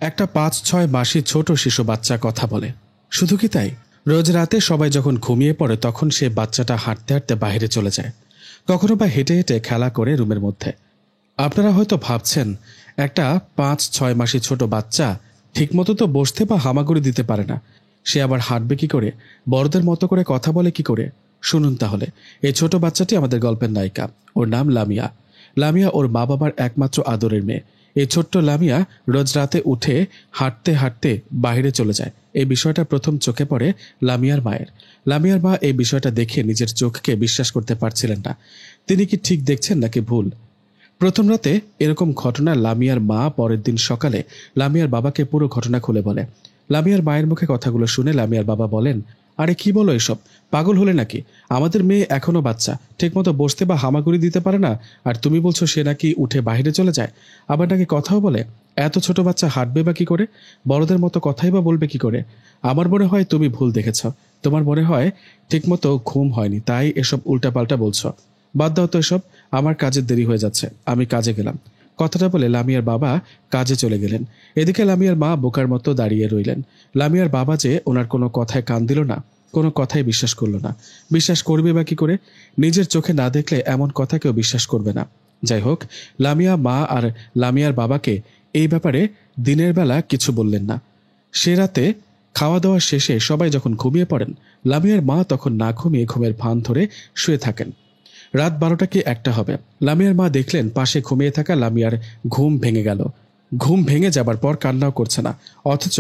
একটা ৫-৬ মাসের ছোট শিশু বাচ্চা কথা বলে। শুধু কি তাই, রোজ রাতে সবাই যখন ঘুমিয়ে পড়ে তখন সে বাচ্চাটা হাঁটতে হাঁটতে বাইরে চলে যায়, কখনো বা হেঁটে হেঁটে খেলা করে রুমের মধ্যে। আপনারা হয়তো ভাবছেন, একটা ৫-৬ মাসের ছোট বাচ্চা ঠিকমতো তো বসতে বা হামাগুড়ি দিতে পারে না, সে আবার হাঁটবে কি করে, বড়দের মতো করে কথা বলে কি করে? শুনুন তাহলে, এই ছোট বাচ্চাটি আমাদের গল্পের নায়িকা। ওর নাম লামিয়া। লামিয়া ওর মা বাবার একমাত্র আদরের মেয়ে। এই ছোট্ট লামিয়া রোজ রাতে উঠে হাঁটতে হাঁটতে বাইরে চলে যায়। এই বিষয়টা প্রথম চোখে পড়ে লামিয়ার মায়ের। লামিয়ার মা এই বিষয়টা দেখে নিজের চোখকে বিশ্বাস করতে পারছিলেন না। তিনি কি ঠিক দেখছেন নাকি ভুল? প্রথম রাতে এরকম ঘটনা লামিয়ার মা পরের দিন সকালে লামিয়ার বাবাকে পুরো ঘটনা খুলে বলে। লামিয়ার মায়ের মুখে কথাগুলো শুনে লামিয়ার বাবা বলেন, আরে কি বলো এসব, পাগল হলে নাকি? আমাদের মেয়ে এখনো বাচ্চা, ঠিকমতো বসতে বা হামাগুড়ি দিতে পারে না, আর তুমি বলছো সে নাকি উঠে বাইরে চলে যায়, আবার নাকি কথাও বলে? এত ছোট বাচ্চা হাঁটবে বা কি করে, বড়দের মতো কথাই বা বলবে কি করে? আমার মনে হয় তুমি ভুল দেখেছ। তোমার মনে হয় ঠিকমতো ঘুম হয়নি, তাই এসব উল্টাপাল্টা বলছো। বাদ দাও তো এসব, আমার কাজের দেরি হয়ে যাচ্ছে, আমি কাজে গেলাম। কথাটা বলে লামিয়ার বাবা কাজে চলে গেলেন। এদিকে লামিয়ার মা বোকার মতো দাঁড়িয়ে রইলেন। লামিয়ার বাবা যে ওনার কোনো কথায় কান দিল না, কোনো কথাই বিশ্বাস করল না। বিশ্বাস করবে বা কি করে? নিজের চোখে না দেখলে এমন কথা কেউ বিশ্বাস করবে না। যাই হোক, লামিয়া মা আর লামিয়ার বাবাকে এই ব্যাপারে দিনের বেলা কিছু বললেন না। সে রাতে খাওয়া দাওয়া শেষে সবাই যখন ঘুমিয়ে পড়েন, লামিয়ার মা তখন না ঘুমিয়ে ঘুমের ভান ধরে শুয়ে থাকেন। রাত ১২টা কি ১টা হবে। লামিয়ার মা দেখলেন পাশে ঘুমিয়ে থাকা লামিয়ার ঘুম ভেঙে গেল। ঘুম ভেঙে যাবার পর কান্নাও করছে না, অথচ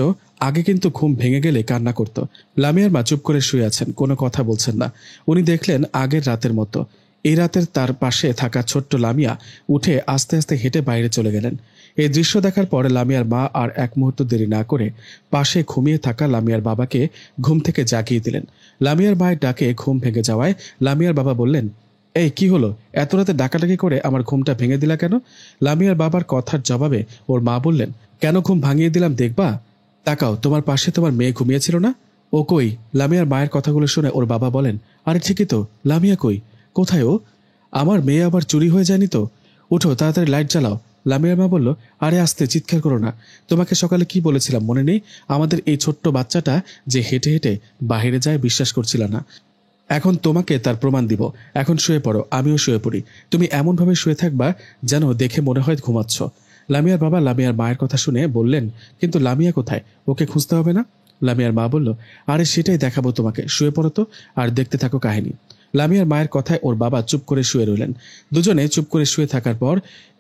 আগে কিন্তু ঘুম ভেঙে গেলে কান্না করত। লামিয়ার মা চুপ করে শুয়ে আছেন, কোনো কথা বলছেন না। উনি দেখলেন আগের রাতের মতো এই রাতের তার পাশে থাকা ছোট্ট লামিয়া উঠে আস্তে আস্তে হেঁটে বাইরে চলে গেলেন। এই দৃশ্য দেখার পরে লামিয়ার মা আর এক মুহূর্ত দেরি না করে পাশে ঘুমিয়ে থাকা লামিয়ার বাবাকে ঘুম থেকে জাগিয়ে দিলেন। লামিয়ার মায়ের ডাকে ঘুম ভেঙে যাওয়ায় লামিয়ার বাবা বললেন, এই কি হলো, এত রাতে ডাকাডাকি করে আমার ঘুমটা ভেঙে দিলা কেন? লামিয়ার বাবার কথার জবাবে ওর মা বললেন, কেন ঘুম ভাঙিয়ে দিলাম দেখবা? তাকাও, তোমার পাশে তোমার মেয়ে ঘুমিয়েছিল না? ও কই? লামিয়ার মায়ের কথাগুলো শুনে ওর বাবা বলেন, আরে ঠিকই তো, লামিয়া কই, কোথায় ও? আমার মেয়ে আবার চুরি হয়ে যায়নি তো? উঠো, তাড়াতাড়ি লাইট জ্বালাও। লামিয়ার মা বলল, আরে আস্তে, চিৎকার করো না। তোমাকে সকালে কি বলেছিলাম মনে নেই? আমাদের এই ছোট্ট বাচ্চাটা যে হেঁটে হেঁটে বাহিরে যায় বিশ্বাস করছিল না। এখন তোমাকে তার প্রমাণ দিব। এখন শুয়ে পড়ো, আমিও শুয়ে পড়ি। তুমি এমনভাবে শুয়ে থাকবা যেন দেখে মনে হয় ঘুমাচ্ছ। লামিয়ার বাবা লামিয়ার মায়ের কথা শুনে বললেন, কিন্তু লামিয়া কোথায়, ওকে খুঁজতে হবে না? লামিয়ার মা বলল, আরে সেটাই দেখাবো তোমাকে, শুয়ে পড়ো তো আর দেখতে থাকো কাহিনী। লামিয়ার মায়ের কথায় ওর বাবা চুপ করে শুয়ে রইলেন। দুজনে চুপ করে শুয়ে থাকার পর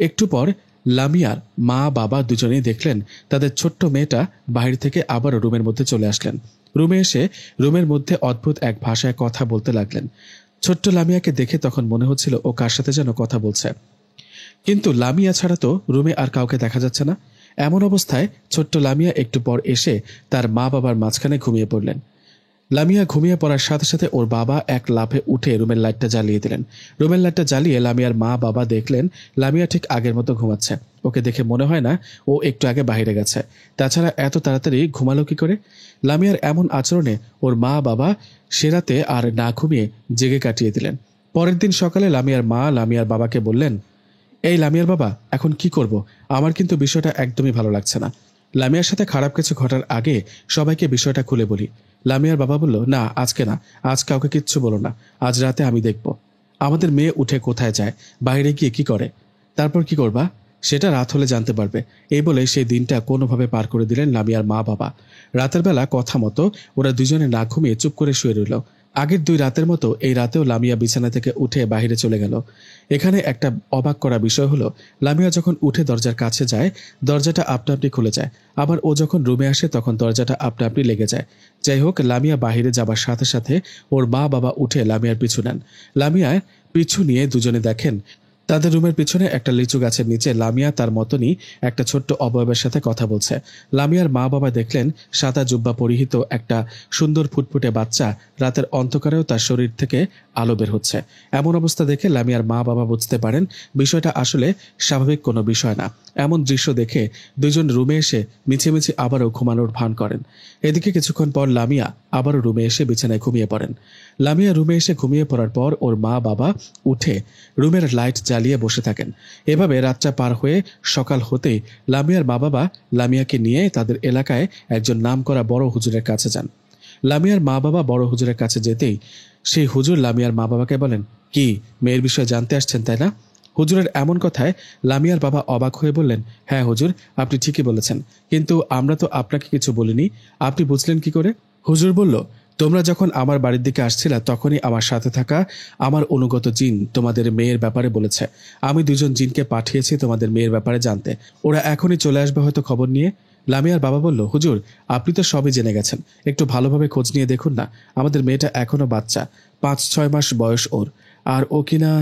একটু পর লামিয়ার মা বাবা দুজনেই দেখলেন তাদের ছোট্ট মেয়েটা বাইরে থেকে আবারও রুমের মধ্যে চলে আসলেন। রুমে এসে রুমের মধ্যে অদ্ভুত এক ভাষায় কথা বলতে লাগলেন। ছোট্ট লামিয়াকে দেখে তখন মনে হচ্ছিল ও কার সাথে যেন কথা বলছে, কিন্তু লামিয়া ছাড়া তো রুমে আর কাউকে দেখা যাচ্ছে না। এমন অবস্থায় ছোট্ট লামিয়া একটু পর এসে তার মা বাবার মাঝখানে ঘুমিয়ে পড়লেন। লামিয়া ঘুমিয়ে পড়ার সাথে সাথে ওর বাবা এক লাফে উঠে রুমের লাইটটা জ্বালিয়ে দিলেন। রুমের লাইটটা জ্বালিয়ে লামিয়ার মা বাবা দেখলেন লামিয়া ঠিক আগের মতো ঘুমাচ্ছে। ওকে দেখে মনে হয় না ও একটু আগে বাইরে গেছে। তাছাড়া এত তাড়াতাড়ি ঘুমালো কি করে? লামিয়ার এমন আচরণে ওর মা বাবা সে রাতে আর না ঘুমিয়ে জেগে কাটিয়ে দিলেন। পরের দিন সকালে লামিয়ার মা লামিয়ার বাবাকে বললেন, এই লামিয়ার বাবা, এখন কি করব? আমার কিন্তু বিষয়টা একদমই ভালো লাগছে না। লামিয়ার সাথে খারাপ কিছু ঘটার আগে সবাইকে বিষয়টা খুলে বলি। লামিয়ার বাবা বলল, না আজকে না, আজ কাউকে কিচ্ছু বলো না। আজ রাতে আমি দেখব আমাদের মেয়ে উঠে কোথায় যায়, বাইরে গিয়ে কি করে। তারপর কি করবা সেটা রাত হলে জানতে পারবে। এই বলে সেই দিনটা কোনোভাবে পার করে দিলেন লামিয়ার মা বাবা। রাতের বেলা কথা মতো ওরা দুজনে না ঘুমিয়ে চুপ করে শুয়ে রইল। আগের 2 রাতের মতো এই রাতেও লামিয়া বিছানা থেকে উঠে বাইরে চলে গেল। এখানে একটা অবাক করা বিষয় হলো, লামিয়া যখন উঠে দরজার কাছে যায় দরজাটা আপনা আপনি খুলে যায়, আবার ও যখন রুমে আসে তখন দরজাটা আপনা আপনি লেগে যায়। যাই হোক, লামিয়া বাহিরে যাবার সাথে সাথে ওর মা বাবা উঠে লামিয়ার পিছু নেন। লামিয়ার পিছু নিয়ে দুজনে দেখেন তাদের রুমের পিছনে একটা লিচু গাছের নিচে লামিয়া তার মতনই একটা ছোট্ট অবয়বের সাথে কথা বলছে। লামিয়ার মা বাবা দেখলেন সাদা জুব্বা পরিহিত একটা সুন্দর ফুটফুটে বাচ্চা রাতের অন্ধকারেও তার শরীর থেকে আলো বের হচ্ছে। এমন অবস্থা দেখে লামিয়ার মা বাবা বুঝতে পারেন বিষয়টা আসলে স্বাভাবিক কোনো বিষয় না। এমন দৃশ্য দেখে দুজন রুমে এসে মিছিমিছি আবারও ঘুমানোর ভান করেন। এদিকে কিছুক্ষণ পর লামিয়া আবারও রুমে এসে বিছানায় ঘুমিয়ে পড়েন। লামিয়া রুমে এসে ঘুমিয়ে পড়ার পর ওর মা বাবা উঠে রুমের লাইট জ্বালিয়ে বসে থাকেন। এভাবে রাতটা পার হয়ে সকাল হতেই লামিয়ার মা বাবা লামিয়াকে নিয়ে তাদের এলাকায় একজন নামকরা বড় হুজুরের কাছে যান। লামিয়ার মা বাবা বড় হুজুরের কাছে যেতেই সেই হুজুর লামিয়ার মা বাবাকে বলেন, কি মেয়ের বিষয়ে জানতে আসছেন তাই না? হুজুরের এমন কথায় লামিয়ার বাবা অবাক হয়ে বললেন, হ্যাঁ হুজুর, আপনি ঠিকই বলেছেন, কিন্তু আমরা তো আপনাকে কিছু বলিনি, আপনি বুঝলেন কি করে? হুজুর বলল, তোমরা যখন আমার বাড়ির দিকে আসছিলা তখনই আমার সাথে থাকা আমার অনুগত জিন তোমাদের মেয়ের ব্যাপারে বলেছে। আমি দুজন জিনকে পাঠিয়েছি তোমাদের মেয়ের ব্যাপারে জানতে। ওরা এখনই চলে আসবে হয়তো খবর নিয়ে। লামিয়ার বাবা বলল, হুজুর, আপনি তো সবই জেনে গেছেন, একটু ভালোভাবে খোঁজ নিয়ে দেখুন না। আমাদের মেয়েটা এখনো বাচ্চা, 5-6 মাস বয়স ওর। আর ও কিনা...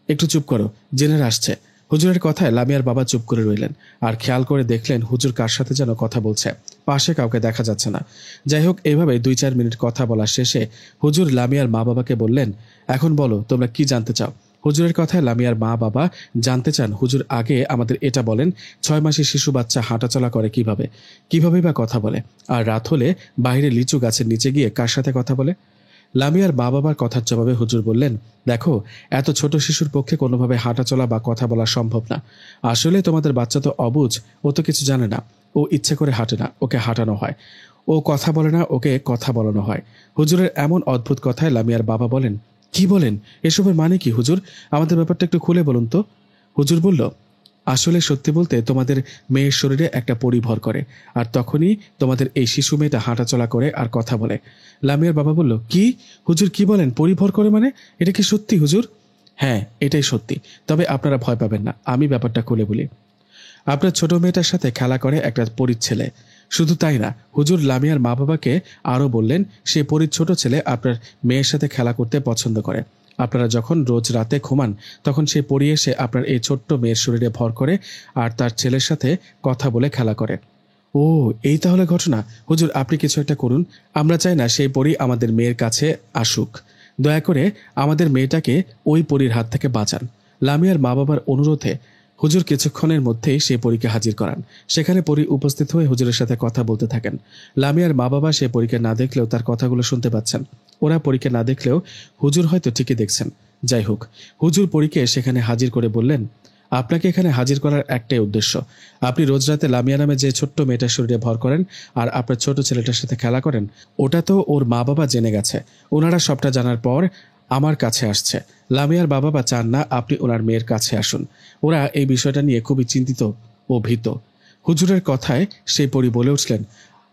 একটু চুপ করো, জেনে আসছে। হুজুরের কথায় লামিয়ার বাবা চুপ করে রইলেন আর খেয়াল করে দেখলেন হুজুর কার সাথে যেন কথা বলছে। পাশে কাউকে দেখা যাচ্ছে না। যাই হোক, এভাবে 2-4 মিনিট কথা বলা শেষে হুজুর লামিয়ার মা বাবাকে বললেন, এখন বলো তোমরা কি জানতে চাও? হুজুরের কথায় লামিয়ার মা বাবা জানতে চান, হুজুর আগে আমাদের এটা বলেন, 6 মাসের শিশু বাচ্চা হাঁটাচলা করে কিভাবে, কিভাবে বা কথা বলে, আর রাত হলে বাইরে লিচু গাছের নিচে গিয়ে কার সাথে কথা বলে? লামিয়ার মা বাবার কথার জবাবে হুজুর বললেন, দেখো, এত ছোট শিশুর পক্ষে কোনোভাবে হাঁটাচলা বা কথা বলা সম্ভব না। আসলে তোমাদের বাচ্চা তো অবুঝ, ও তো কিছু জানে না। ও ইচ্ছে করে হাঁটে না, ওকে হাঁটানো হয়। ও কথা বলে না, ওকে কথা বলানো হয়। হুজুরের এমন অদ্ভুত কথায় লামিয়ার বাবা বলেন, কি বলেন? এসবের মানে কি হুজুর? আমাদের ব্যাপারটা একটু খুলে বলুন তো। হুজুর বলল, আসলে সত্যি বলতে তোমাদের মেয়ের শরীরে একটা পরি ভর করে, আর তখনই তোমাদের এই শিশু মেয়েটা হাঁটাচলা করে আর কথা বলে। লামিয়ার বাবা বলল, কি হুজুর, কি বলেন? পরি ভর করে মানে? এটা কি সত্যি হুজুর? হ্যাঁ, এটাই সত্যি। তবে আপনারা ভয় পাবেন না, আমি ব্যাপারটা খুলে বলি। আপনার ছোট মেয়েটার সাথে খেলা করে একটা পরীর ছেলে। শুধু তাই না, হুজুর লামিয়ার মা বাবাকে আরও বললেন, সে পরীর ছোট ছেলে আপনার মেয়ের সাথে খেলা করতে পছন্দ করে। আপনারা যখন রোজ রাতে ঘুমান তখন সে পরী এসে আপনার এই ছোট্ট মেয়ের শরীরে ভর করে আর তার ছেলের সাথে কথা বলে খেলা করে। ও, এই তাহলে ঘটনা। হুজুর, আপনি কিছু একটা করুন। আমরা চাই না সেই পরী আমাদের মেয়ের কাছে আসুক। দয়া করে আমাদের মেয়েটাকে ওই পরীর হাত থেকে বাঁচান। লামিয়ার মা বাবার অনুরোধে হুজুর কিছুক্ষণের মধ্যেই সে পরীকে হাজির করান। সেখানে পরী উপস্থিত হয়ে হুজুরের সাথে কথা বলতে থাকেন। লামিয়ার মা বাবা সে পরীকে না দেখলেও তার কথাগুলো শুনতে পাচ্ছেন। ওরা পরীকে না দেখলেও হুজুর হয়তো ঠিকই দেখছেন। যাই হোক, হুজুর পরীকে সেখানে হাজির করে বললেন, আপনাকে এখানে হাজির করার একটাই উদ্দেশ্য। আপনি রোজ রাতে লামিয়া নামে যে ছোট্ট মেয়েটার শরীরে ভর করেন আর আপনার ছোট ছেলেটার সাথে খেলা করেন, ওটা তো ওর মা বাবা জেনে গেছে। ওনারা সবটা জানার পর আমার কাছে আসছে। লামিয়ার বাবা বা চান না আপনি ওনার মেয়ের কাছে আসুন। ওরা এই বিষয়টা নিয়ে খুবই চিন্তিত ও ভীত। হুজুরের কথায় সেই পরী বলে উঠলেন,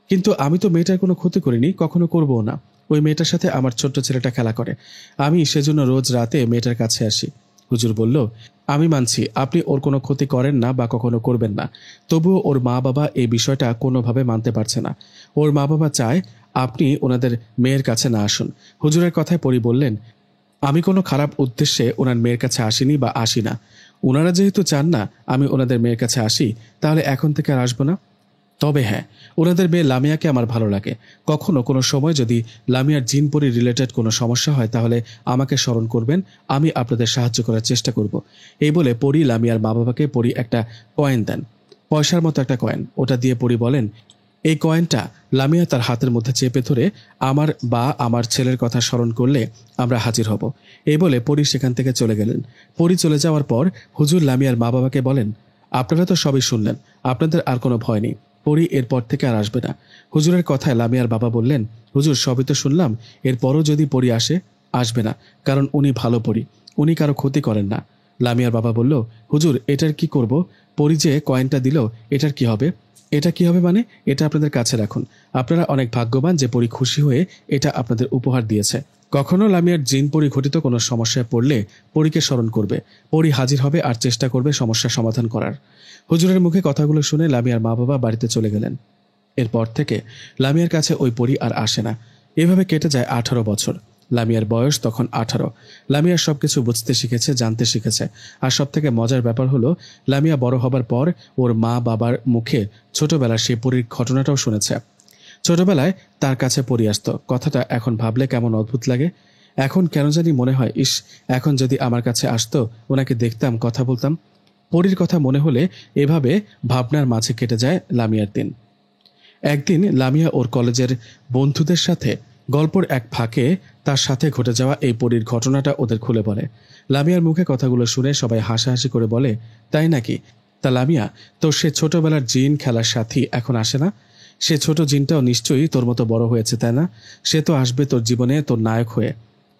কিন্তু আমি তো মেয়েটার কোনো ক্ষতি করিনি, কখনো করবও না। ওই মেয়েটার সাথে আমার ছোট্ট ছেলেটা খেলা করে, আমি সেজন্য রোজ রাতে মেয়েটার কাছে আসি। হুজুর বলল, আমি মানছি আপনি ওর কোনো ক্ষতি করেন না বা কখনো করবেন না, তবুও ওর মা বাবা এই বিষয়টা কোনোভাবে মানতে পারছে না। ওর মা বাবা চায় আপনি ওনাদের মেয়ের কাছে না আসুন। হুজুরের কথায় পরী বললেন, আমি কোনো খারাপ উদ্দেশ্যে ওনার মেয়ের কাছে আসিনি বা আসি না। ওনারা যেহেতু চান না আমি ওনাদের মেয়ের কাছে আসি, তাহলে এখন থেকে আর আসবো না। তবে হ্যাঁ, ওনাদের মেয়ে লামিয়াকে আমার ভালো লাগে। কখনো কোনো সময় যদি লামিয়ার জিনপরি রিলেটেড কোনো সমস্যা হয় তাহলে আমাকে স্মরণ করবেন, আমি আপনাদের সাহায্য করার চেষ্টা করব। এই বলে পরী লামিয়ার মা বাবাকে পরী একটা কয়েন দেন, পয়সার মতো একটা কয়েন। ওটা দিয়ে পরী বলেন, এই কয়েনটা লামিয়া তার হাতের মধ্যে চেপে ধরে আমার বা আমার ছেলের কথা স্মরণ করলে আমরা হাজির হব। এই বলে পরী সেখান থেকে চলে গেলেন। পরী চলে যাওয়ার পর হুজুর লামিয়ার মা বাবাকে বলেন, আপনারা তো সবই শুনলেন, আপনাদের আর কোনো ভয় নেই। পরী এরপর থেকে আর আসবে না। হুজুরের কথায় লামিয়ার বাবা বললেন, হুজুর সবই তো শুনলাম, এরপরও যদি পরী আসে, আসবে না, কারণ উনি ভালো পরী, উনি কারো ক্ষতি করেন না। লামিয়ার বাবা বলল, হুজুর এটার কি করব? পরী যে কয়েনটা দিল, এটার কি হবে? এটা কি হবে মানে? এটা আপনাদের কাছে রাখুন। আপনারা অনেক ভাগ্যবান যে পরী খুশি হয়ে এটা আপনাদের উপহার দিয়েছে। কখনো লামিয়ার জিন পরী ঘটিত কোনো সমস্যায় পড়লে পরীকে স্মরণ করবে, পরী হাজির হবে আর চেষ্টা করবে সমস্যার সমাধান করার। হুজুরের মুখে কথাগুলো শুনে লামিয়ার মা বাবা বাড়িতে চলে গেলেন। এরপর থেকে লামিয়ার কাছে ওই পরী আর আসে না। এভাবে কেটে যায় 18 বছর। লামিয়ার বয়স তখন 18। লামিয়া সবকিছু বুঝতে শিখেছে, জানতে শিখেছে। আর সব থেকে মজার ব্যাপার হলো, লামিয়া বড় হবার পর ওর মা বাবার মুখে ছোটবেলার সেই পরীর ঘটনাটাও শুনেছে। ছোটবেলায় তার কাছে পরী আসতো, কথাটা এখন ভাবলে কেমন অদ্ভুত লাগে। এখন কেন জানি মনে হয়, ইস, এখন যদি আমার কাছে আসতো, ওনাকে দেখতাম, কথা বলতাম। পরীর কথা মনে হলে এভাবে ভাবনার মাঝে কেটে যায় লামিয়ার দিন। একদিন লামিয়া ওর কলেজের বন্ধুদের সাথে গল্পর এক ফাঁকে তার সাথে ঘটে যাওয়া এই পরীর ঘটনাটা ওদের খুলে বলে। লামিয়ার মুখে কথাগুলো শুনে সবাই হাসাহাসি করে বলে, তাই নাকি? তা লামিয়া, তোর সে ছোটবেলার জিন খেলার সাথী এখন আসে না? সে ছোট জিনটাও নিশ্চয়ই তোর মতো বড় হয়েছে, তাই না? সে তো আসবে তোর জীবনে তোর নায়ক হয়ে।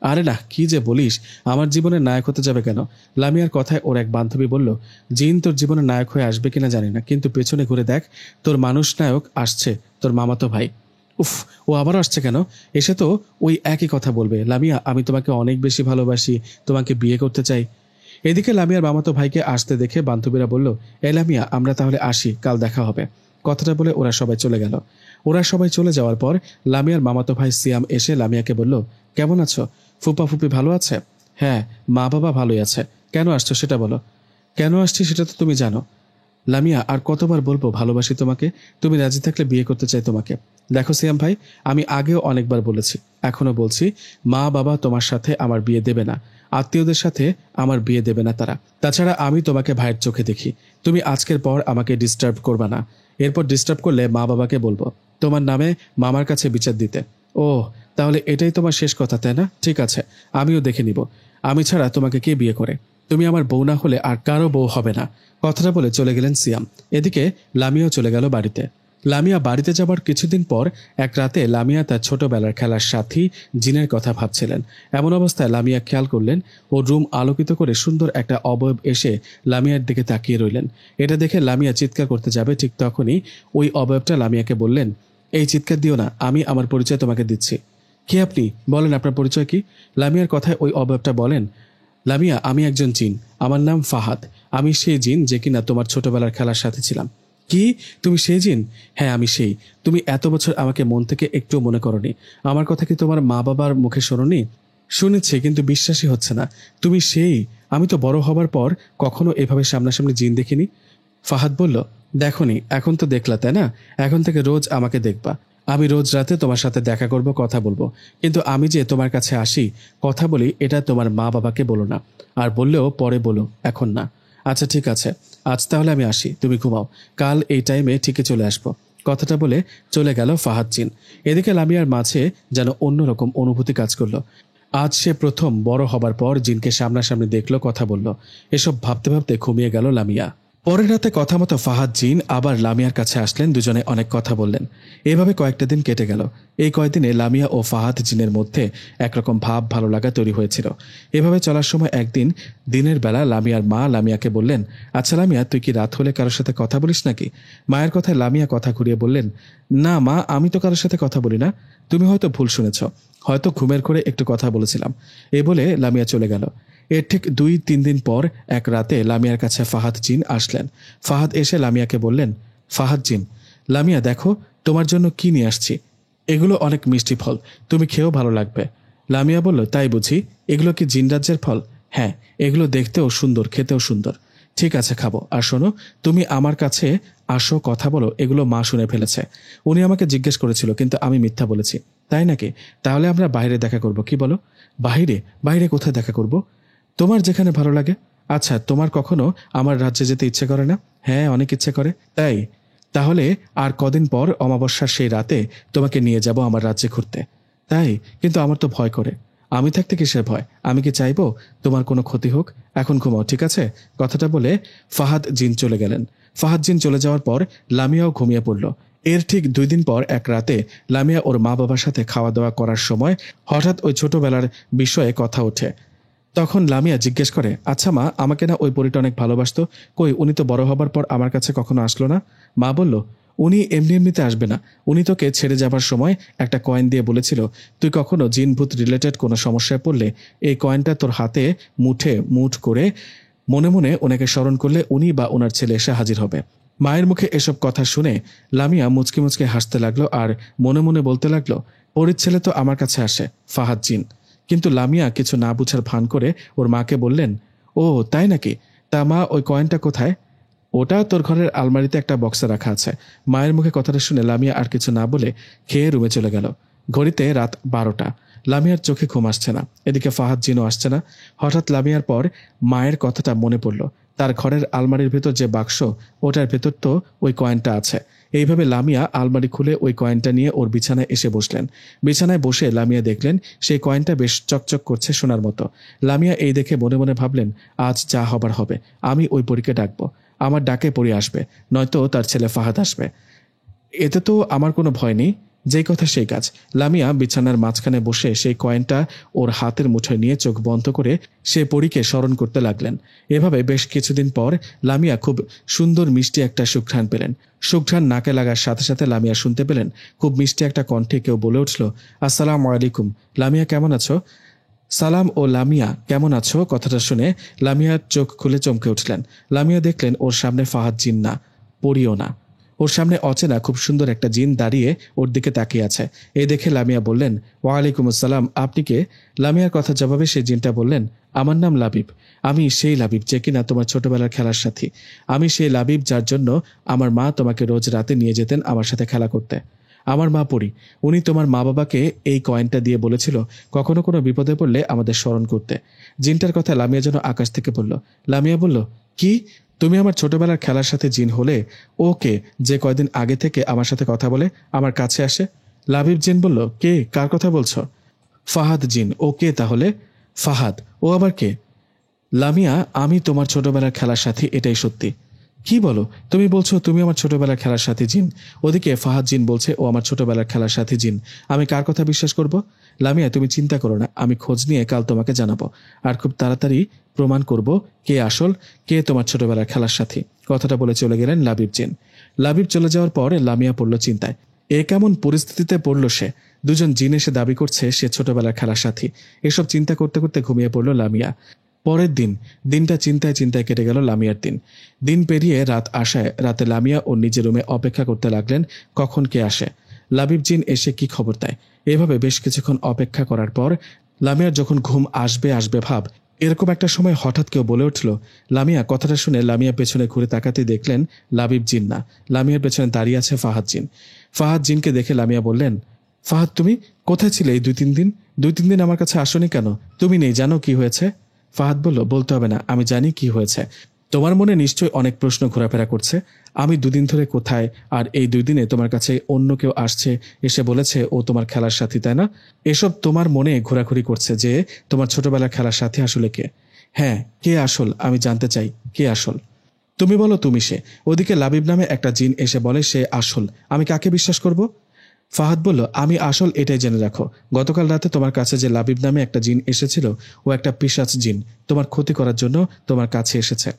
আরে না, কি যে বলিস, আমার জীবনের নায়ক হতে যাবে কেন? লামিয়ার কথায় ওর এক বান্ধবী বলল, জিন তোর জীবনের নায়ক হয়ে আসবে কিনা জানি না, কিন্তু পেছনে ঘুরে দেখ, তোর মানুষ নায়ক আসছে, তোর মামাতো ভাই। উফ, ও আবার আসছে কেন? এসে তো ওই একই কথা বলবে, লামিয়া আমি তোমাকে অনেক বেশি ভালোবাসি, তোমাকে বিয়ে করতে চাই। এদিকে লামিয়ার মামাতো ভাইকে আসতে দেখে বান্ধবীরা বলল, এ লামিয়া, আমরা তাহলে আসি, কাল দেখা হবে। কথাটা বলে ওরা সবাই চলে গেল। ওরা সবাই চলে যাওয়ার পর লামিয়ার মামাতো ভাই সিয়াম এসে লামিয়াকে বলল, কেমন আছো? ফুপা ফুপি ভালো আছে? হ্যাঁ, মা বাবা ভালোই আছে। কেন আসছো সেটা বলো। কেন আসছি সেটা তো তুমি জানো। লামিয়া, আর কতবার বলবো ভালোবাসি তোমাকে? তুমি রাজি থাকলে বিয়ে করতে চাই তোমাকে। দেখো সিয়াম ভাই, আমি আগেও অনেকবার বলেছি, এখনো বলছি, মা বাবা তোমার সাথে আমার বিয়ে দেবে না, আত্মীয়দের সাথে আমার বিয়ে দেবে না তারা। তাছাড়া আমি তোমাকে ভাইয়ের চোখে দেখি। তুমি আজকের পর আমাকে ডিস্টার্ব করবা না। এরপর ডিস্টার্ব করলে মা বাবাকে বলবো তোমার নামে মামার কাছে বিচার দিতে। ও, তাহলে এটাই তোমার শেষ কথা, তাই না? ঠিক আছে, আমিও দেখে নিব আমি ছাড়া তোমাকে কে বিয়ে করে। তুমি আমার বউ না হলে আর কারো বউ হবে না। কথাটা বলে চলে গেলেন সিয়াম। এদিকে লামিয়াও চলে গেল বাড়িতে। লামিয়া বাড়িতে যাবার কিছুদিন পর এক রাতে লামিয়া তার ছোটবেলার খেলার সাথী জিনের কথা ভাবছিলেন। এমন অবস্থায় লামিয়া খেয়াল করলেন ও রুম আলোকিত করে সুন্দর একটা অবয়ব এসে লামিয়ার দিকে তাকিয়ে রইলেন। এটা দেখে লামিয়া চিৎকার করতে যাবে, ঠিক তখনই ওই অবয়বটা লামিয়াকে বললেন, এই চিৎকার দিও না, আমি আমার পরিচয় তোমাকে দিচ্ছি। কে আপনি? বলেন আপনার পরিচয় কি? লামিয়ার কথায় ওই অবয়বটা বলেন, লামিয়া, আমি একজন জিন, আমার নাম ফাহাদ। আমি সেই জিন যে কিনা তোমার ছোটবেলার খেলার সাথে ছিলাম। কি? তুমি সেই জিন? হ্যাঁ, আমি সেই। তুমি এত বছর আমাকে মন থেকে একটু মনে করনি। আমার কথা কি তোমার মা বাবার মুখে শোনোনি? শুনেছি, কিন্তু বিশ্বাসই হচ্ছে না। তুমি সেই? আমি তো বড় হবার পর কখনো এভাবে সামনাসামনি জিন দেখিনি। ফাহাদ বলল, দেখনি, এখন তো দেখলা তাই না? এখন থেকে রোজ আমাকে দেখবা। আমি রোজ রাতে তোমার সাথে দেখা করব, কথা বলবো। কিন্তু আমি যে তোমার কাছে আসি, কথা বলি, এটা তোমার মা বাবাকে বলো না। আর বললেও পরে বলো, এখন না। আচ্ছা ঠিক আছে, আজ তাহলে আমি আসি, তুমি ঘুমাও। কাল এই টাইমে ঠিকই চলে আসবো। কথাটা বলে চলে গেল ফাহাদ জিন। এদিকে লামিয়ার মাঝে যেন অন্যরকম অনুভূতি কাজ করলো। আজ সে প্রথম বড় হবার পর জিনকে সামনাসামনি দেখলো, কথা বলল। এসব ভাবতে ভাবতে ঘুমিয়ে গেল লামিয়া। পরের রাতে কথা মতো ফাহাদ জিন আবার লামিয়ার কাছে আসলেন, দুজনে অনেক কথা বললেন। এভাবে কয়েকটা দিন কেটে গেল। এই কয়েকদিনে লামিয়া ও ফাহাদ জিনের মধ্যে একরকম ভাব ভালো লাগা তৈরি হয়েছিল। এভাবে চলার সময় একদিন দিনের বেলা লামিয়ার মা লামিয়াকে বললেন, আচ্ছা লামিয়া, তুই কি রাত হলে কারোর সাথে কথা বলিস নাকি? মায়ের কথায় লামিয়া কথা ঘুরিয়ে বললেন, না মা, আমি তো কারোর সাথে কথা বলি না। তুমি হয়তো ভুল শুনেছ, হয়তো ঘুমের ঘরে একটু কথা বলেছিলাম। এ বলে লামিয়া চলে গেল। এর ঠিক 2-3 দিন পর এক রাতে লামিয়ার কাছে ফাহাদ জিন আসলেন। ফাহাদ এসে লামিয়াকে বললেন, ফাহাদ জিন, লামিয়া দেখো তোমার জন্য কি নিয়ে আসছি। এগুলো অনেক মিষ্টি ফল, তুমি খেয়েও ভালো লাগবে। লামিয়া বলল, তাই বুঝি? এগুলো কি জিন রাজ্যের ফল? হ্যাঁ, এগুলো দেখতেও সুন্দর, খেতেও সুন্দর। ঠিক আছে, খাবো। আর শোনো, তুমি আমার কাছে আসো, কথা বলো, এগুলো মা শুনে ফেলেছে। উনি আমাকে জিজ্ঞেস করেছিল, কিন্তু আমি মিথ্যা বলেছি। তাই নাকি? তাহলে আমরা বাইরে দেখা করব, কি বলো? বাইরে? বাইরে কোথায় দেখা করব? তোমার যেখানে ভালো লাগে। আচ্ছা, তোমার কখনো আমার রাজ্যে যেতে ইচ্ছে করে না? হ্যাঁ, অনেক ইচ্ছে করে। তাই? তাহলে আর কদিন পর অমাবস্যার সেই রাতে তোমাকে নিয়ে যাব আমার রাজ্যে ঘুরতে। তাই? কিন্তু আমার তো ভয় করে। আমি থাকতে কিসের ভয়? আমি কি চাইবো তোমার কোনো ক্ষতি হোক? এখন ঘুমাও, ঠিক আছে? কথাটা বলে ফাহাদ জিন চলে গেলেন। ফাহাদ জিন চলে যাওয়ার পর লামিয়াও ঘুমিয়ে পড়ল। এর ঠিক 2 দিন পর এক রাতে লামিয়া ওর মা বাবার সাথে খাওয়া দাওয়া করার সময় হঠাৎ ওই ছোটবেলার বিষয়ে কথা ওঠে। তখন লামিয়া জিজ্ঞেস করে, আচ্ছা মা, আমাকে না ওই পরীটা অনেক ভালোবাসতো, কই উনি তো বড় হবার পর আমার কাছে কখনো আসলো না? মা বলল, উনি এমনি এমনিতে আসবে না। উনি তোকে ছেড়ে যাবার সময় একটা কয়েন দিয়ে বলেছিল, তুই কখনো জিন ভূত রিলেটেড কোনো সমস্যায় পড়লে এই কয়েনটা তোর হাতে মুঠ করে মনে মনে ওনাকে স্মরণ করলে উনি বা ওনার ছেলে এসে হাজির হবে। মায়ের মুখে এসব কথা শুনে লামিয়া মুচকি মুচকি হাসতে লাগলো আর মনে মনে বলতে লাগলো, পরীর ছেলে তো আমার কাছে আসে, ফাহাদ জিন। কিন্তু লামিয়া কিছু না বুঝার ভান করে ওর মাকে বললেন, ও তাই নাকি? তা মা, ওই কয়েনটা কোথায়? ওটা তোর ঘরের আলমারিতে একটা বক্সে রাখা আছে। মায়ের মুখে কথাটা শুনে লামিয়া আর কিছু না বলে খেয়ে রুমে চলে গেল। ঘড়িতে রাত 12টা। লামিয়ার চোখে ঘুম আসছে না, এদিকে ফাহাদ জিনও আসছে না। হঠাৎ লামিয়ার পর মায়ের কথাটা মনে পড়ল। তার ঘরের আলমারির ভেতর যে বাক্স, ওটার ভেতর তো ওই কয়েনটা আছে। এইভাবে লামিয়া আলমারি খুলে ওই কয়েনটা নিয়ে ওর বিছানায় এসে বসলেন। বিছানায় বসে লামিয়া দেখলেন সেই কয়েনটা বেশ চকচক করছে সোনার মতো। লামিয়া এই দেখে মনে মনে ভাবলেন, আজ যা হবার হবে, আমি ওই পরীকে ডাকবো। আমার ডাকে পরী আসবে, নয়তো তার ছেলে ফাহাদ আসবে। এতে তো আমার কোনো ভয় নেই। যেই কথা সেই কাজ। লামিয়া বিছানার মাঝখানে বসে সেই কয়েনটা ওর হাতের মুঠোয় নিয়ে চোখ বন্ধ করে সে পরীকে স্মরণ করতে লাগলেন। এভাবে বেশ কিছুদিন পর লামিয়া খুব সুন্দর মিষ্টি একটা সুঘ্রাণ পেলেন। সুঘ্রাণ নাকে লাগার সাথে সাথে লামিয়া শুনতে পেলেন খুব মিষ্টি একটা কণ্ঠে কেউ বলে উঠল, আসসালামু আলাইকুম, লামিয়া কেমন আছো? সালাম ও লামিয়া কেমন আছো কথাটা শুনে লামিয়ার চোখ খুলে চমকে উঠলেন। লামিয়া দেখলেন ওর সামনে ফাহাদ জিন না, পরীও না। ওর সামনে অচেনা খুব সুন্দর একটা জিন দাঁড়িয়ে ওর দিকে তাকিয়ে আছে। এই দেখে লামিয়া বললেন, ওয়ালাইকুম আসসালাম, আপনি কে? লামিয়ার কথা জবাবে সেই জিনটা বললেন, আমার নাম লাবিব। আমি সেই লাবিব যে কিনা তোমার ছোটবেলার খেলার সাথী। আমি সেই লাবিব যার জন্য আমার মা তোমাকে রোজ রাতে নিয়ে যেতেন আমার সাথে খেলা করতে। আমার মা পড়ি, উনি তোমার মা বাবাকে এই কয়েনটা দিয়ে বলেছিল কখনো কোনো বিপদে পড়লে আমাদের স্মরণ করতে। জিনটার কথা লামিয়া যেন আকাশ থেকে বলল। লামিয়া বলল, কি, তুমি আমার ছোটবেলার খেলার সাথে জিন হলে? ওকে, যে কয়দিন আগে থেকে আমার সাথে কথা বলে আমার কাছে আসে? লাবিব জিন বলল, কে, কার কথা বলছো? ফাহাদ জিন। ও কে তাহলে? ফাহাদ, ও আবার কে? লামিয়া, আমি তোমার ছোটবেলার খেলার সাথী, এটাই সত্যি। কি বলো, তুমি বলছো তুমি আমার ছোটবেলার খেলার সাথী জিন, ওদিকে ফাহাদ জিন বলছে ও আমার ছোটবেলার খেলার সাথী জিন। আমি কার কথা বিশ্বাস করব? লামিয়া, তুমি চিন্তা করো না, আমি খোঁজ নিয়ে কাল তোমাকে জানাবো, আর খুব তাড়াতাড়ি প্রমাণ করব কে আসল, কে তোমার ছোটবেলার খেলার সাথী। কথাটা বলে চলে গেলেন লাবিব জিন। লাবিব চলে যাওয়ার পর লামিয়া পড়ল চিন্তায়। এ কেমন পরিস্থিতিতে পড়ল সে? দুজন জিন এসে দাবি করছে সে ছোটবেলার খেলার সাথী। এসব চিন্তা করতে করতে ঘুমিয়ে পড়ল লামিয়া। পরের দিনটা চিন্তায় চিন্তায় কেটে গেল লামিয়ার দিন। দিন পেরিয়ে রাত আসায় রাতে লামিয়া ওর নিজের রুমে অপেক্ষা করতে লাগলেন কখন কে আসে, লাবিব জিন এসে কি খবর দেয়। এভাবে বেশ কিছুক্ষণ অপেক্ষা করার পর লামিয়ার যখন ঘুম আসবে আসবে ভাব, এরকম একটা সময় হঠাৎ কেউ বলে উঠল। লামিয়া কথাটা শুনে লামিয়া পেছনে ঘুরে তাকাতে দেখলেন লাবিব জিন না, লামিয়ার পেছনে দাঁড়িয়ে আছে ফাহাদ জিন। ফাহাদ জিনকে দেখে লামিয়া বললেন, ফাহাদ তুমি কোথায় ছিলে এই 2-3 দিন? 2-3 দিন আমার কাছে আসোনি কেন? তুমি নেই, জানো কি হয়েছে? ফাহাদ বলল, বলতে হবে না, আমি জানি কি হয়েছে। তোমার মনে নিশ্চয়ই অনেক প্রশ্ন ঘোরাফেরা করছে। আমি 2 দিন ধরে কোথায়, আর এই 2 দিনে তোমার কাছে অন্য কেউ আসছে, এসে বলেছে ও তোমার খেলার সাথী, তাই না? এসব তোমার মনে ঘোরাঘুরি করছে যে তোমার ছোটবেলার খেলার সাথী আসলে কে। হ্যাঁ, কে আসল আমি জানতে চাই, কে আসল? তুমি বলো তুমি সে। ওদিকে লাবিব নামে একটা জিন এসে বলে সে আসল, আমি কাকে বিশ্বাস করব? ফাহাদ বলল, আমি আসল এটাই জেনে রাখো, গতকাল রাতে তোমার কাছে যে লাবিব নামে একটা জিন এসেছিল ও একটা পিশাচ জিন, তোমার ক্ষতি করার জন্য তোমার কাছে এসেছে।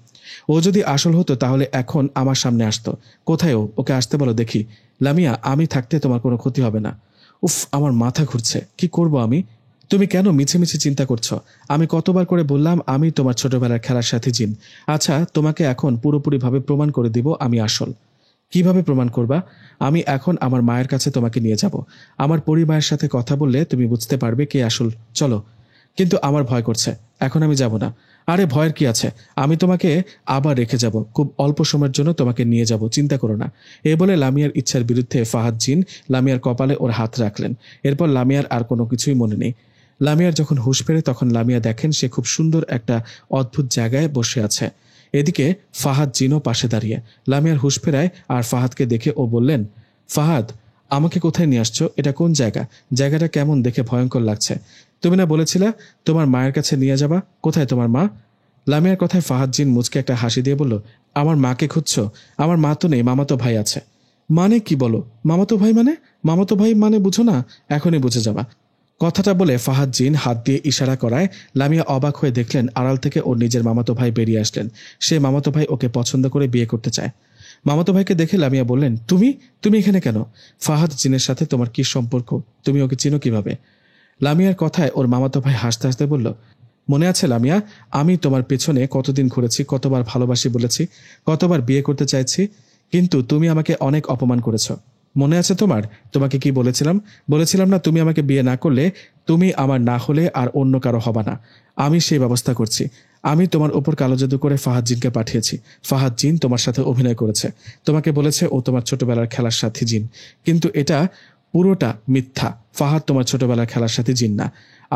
ও যদি আসল হতো তাহলে এখন আমার সামনে আসতো। কোথায় ও? ওকে আসতে বলো দেখি। লামিয়া, আমি থাকতে তোমার কোনো ক্ষতি হবে না। উফ, আমার মাথা ঘুরছে, কি করব আমি? তুমি কেন মিছে মিছে চিন্তা করছো? আমি কতবার করে বললাম আমি তোমার ছোটবেলার খেলার সাথী জিন। আচ্ছা, তোমাকে এখন পুরোপুরিভাবে প্রমাণ করে দিব আমি আসল। কিভাবে প্রমাণ করবা? আমি এখন আমার মায়ের কাছে তোমাকে নিয়ে যাব। আমার পরিবারের সাথে কথা বললে তুমি বুঝতে পারবে কে আসল। চলো। কিন্তু আমার ভয় করছে, এখন আমি যাব না। আরে ভয়ের কি আছে, আমি তোমাকে আবার রেখে যাব, খুব অল্প সময়ের জন্য তোমাকে নিয়ে যাব, চিন্তা করো না। এ বলে লামিয়ার ইচ্ছার বিরুদ্ধে ফাহাদ জিন লামিয়ার কপালে ওর হাত রাখলেন। এরপর লামিয়ার আর কোনো কিছুই মনে নেই। লামিয়ার যখন হুঁশ ফেরে তখন লামিয়া দেখেন সে খুব সুন্দর একটা অদ্ভুত জায়গায় বসে আছে। এদিকে ফাহাদ জিনও পাশে দাঁড়িয়ে। লামিয়ার হুঁশ ফেরায় আর ফাহাদকে দেখে ও বললেন, ফাহাদ, আমাকে কোথায় নিয়ে আসছো? এটা কোন জায়গা? জায়গাটা কেমন দেখে ভয়ঙ্কর লাগছে। তুমি না বলেছিলা তোমার মায়ের কাছে নিয়ে যাবা? কোথায় তোমার মা? লামিয়ার কথায় ফাহাদ জিন মুচকে একটা হাসি দিয়ে বলল, আমার মাকে খুঁজছো? আমার মা তো নেই, মামাতো ভাই আছে। মানে কি বলো? মামাতো ভাই মানে? মামাতো ভাই মানে বুঝো না? এখনই বুঝে যাবা। কথাটা বলে ফাহাদ জিন হাত দিয়ে ইশারা করায় লামিয়া অবাক হয়ে দেখলেন আড়াল থেকে ওর নিজের মামাতো ভাই বেরিয়ে আসলেন। সে মামাতো ভাই ওকে পছন্দ করে বিয়ে করতে চায়। মামাতো ভাইকে দেখে লামিয়া বললেন, তুমি তুমি এখানে কেন? ফাহাদ জিনের সাথে তোমার কি সম্পর্ক? তুমি ওকে চিনো কিভাবে? লামিয়ার কথায় ওর মামাতো ভাই হাসতে হাসতে বলল, মনে আছে লামিয়া, আমি তোমার পেছনে কতদিন ঘুরেছি, কতবার ভালোবাসি বলেছি, কতবার বিয়ে করতে চাইছি, কিন্তু তুমি আমাকে অনেক অপমান করেছ। মনে আছে তোমার? তোমাকে কি বলেছিলাম? বলেছিলাম না তুমি আমাকে বিয়ে না করলে তুমি আমার না হলে আর অন্য কারো হবা না। আমি সেই ব্যবস্থা করছি। আমি তোমার ওপর কালো জাদু করে ফাহাদ জিনকে পাঠিয়েছি। ফাহাদ জিন তোমার সাথে অভিনয় করেছে, তোমাকে বলেছে ও তোমার ছোটবেলার খেলার সাথী জিন, কিন্তু এটা পুরোটা মিথ্যা। ফাহাদ তোমার ছোটবেলার খেলার সাথে জিন না।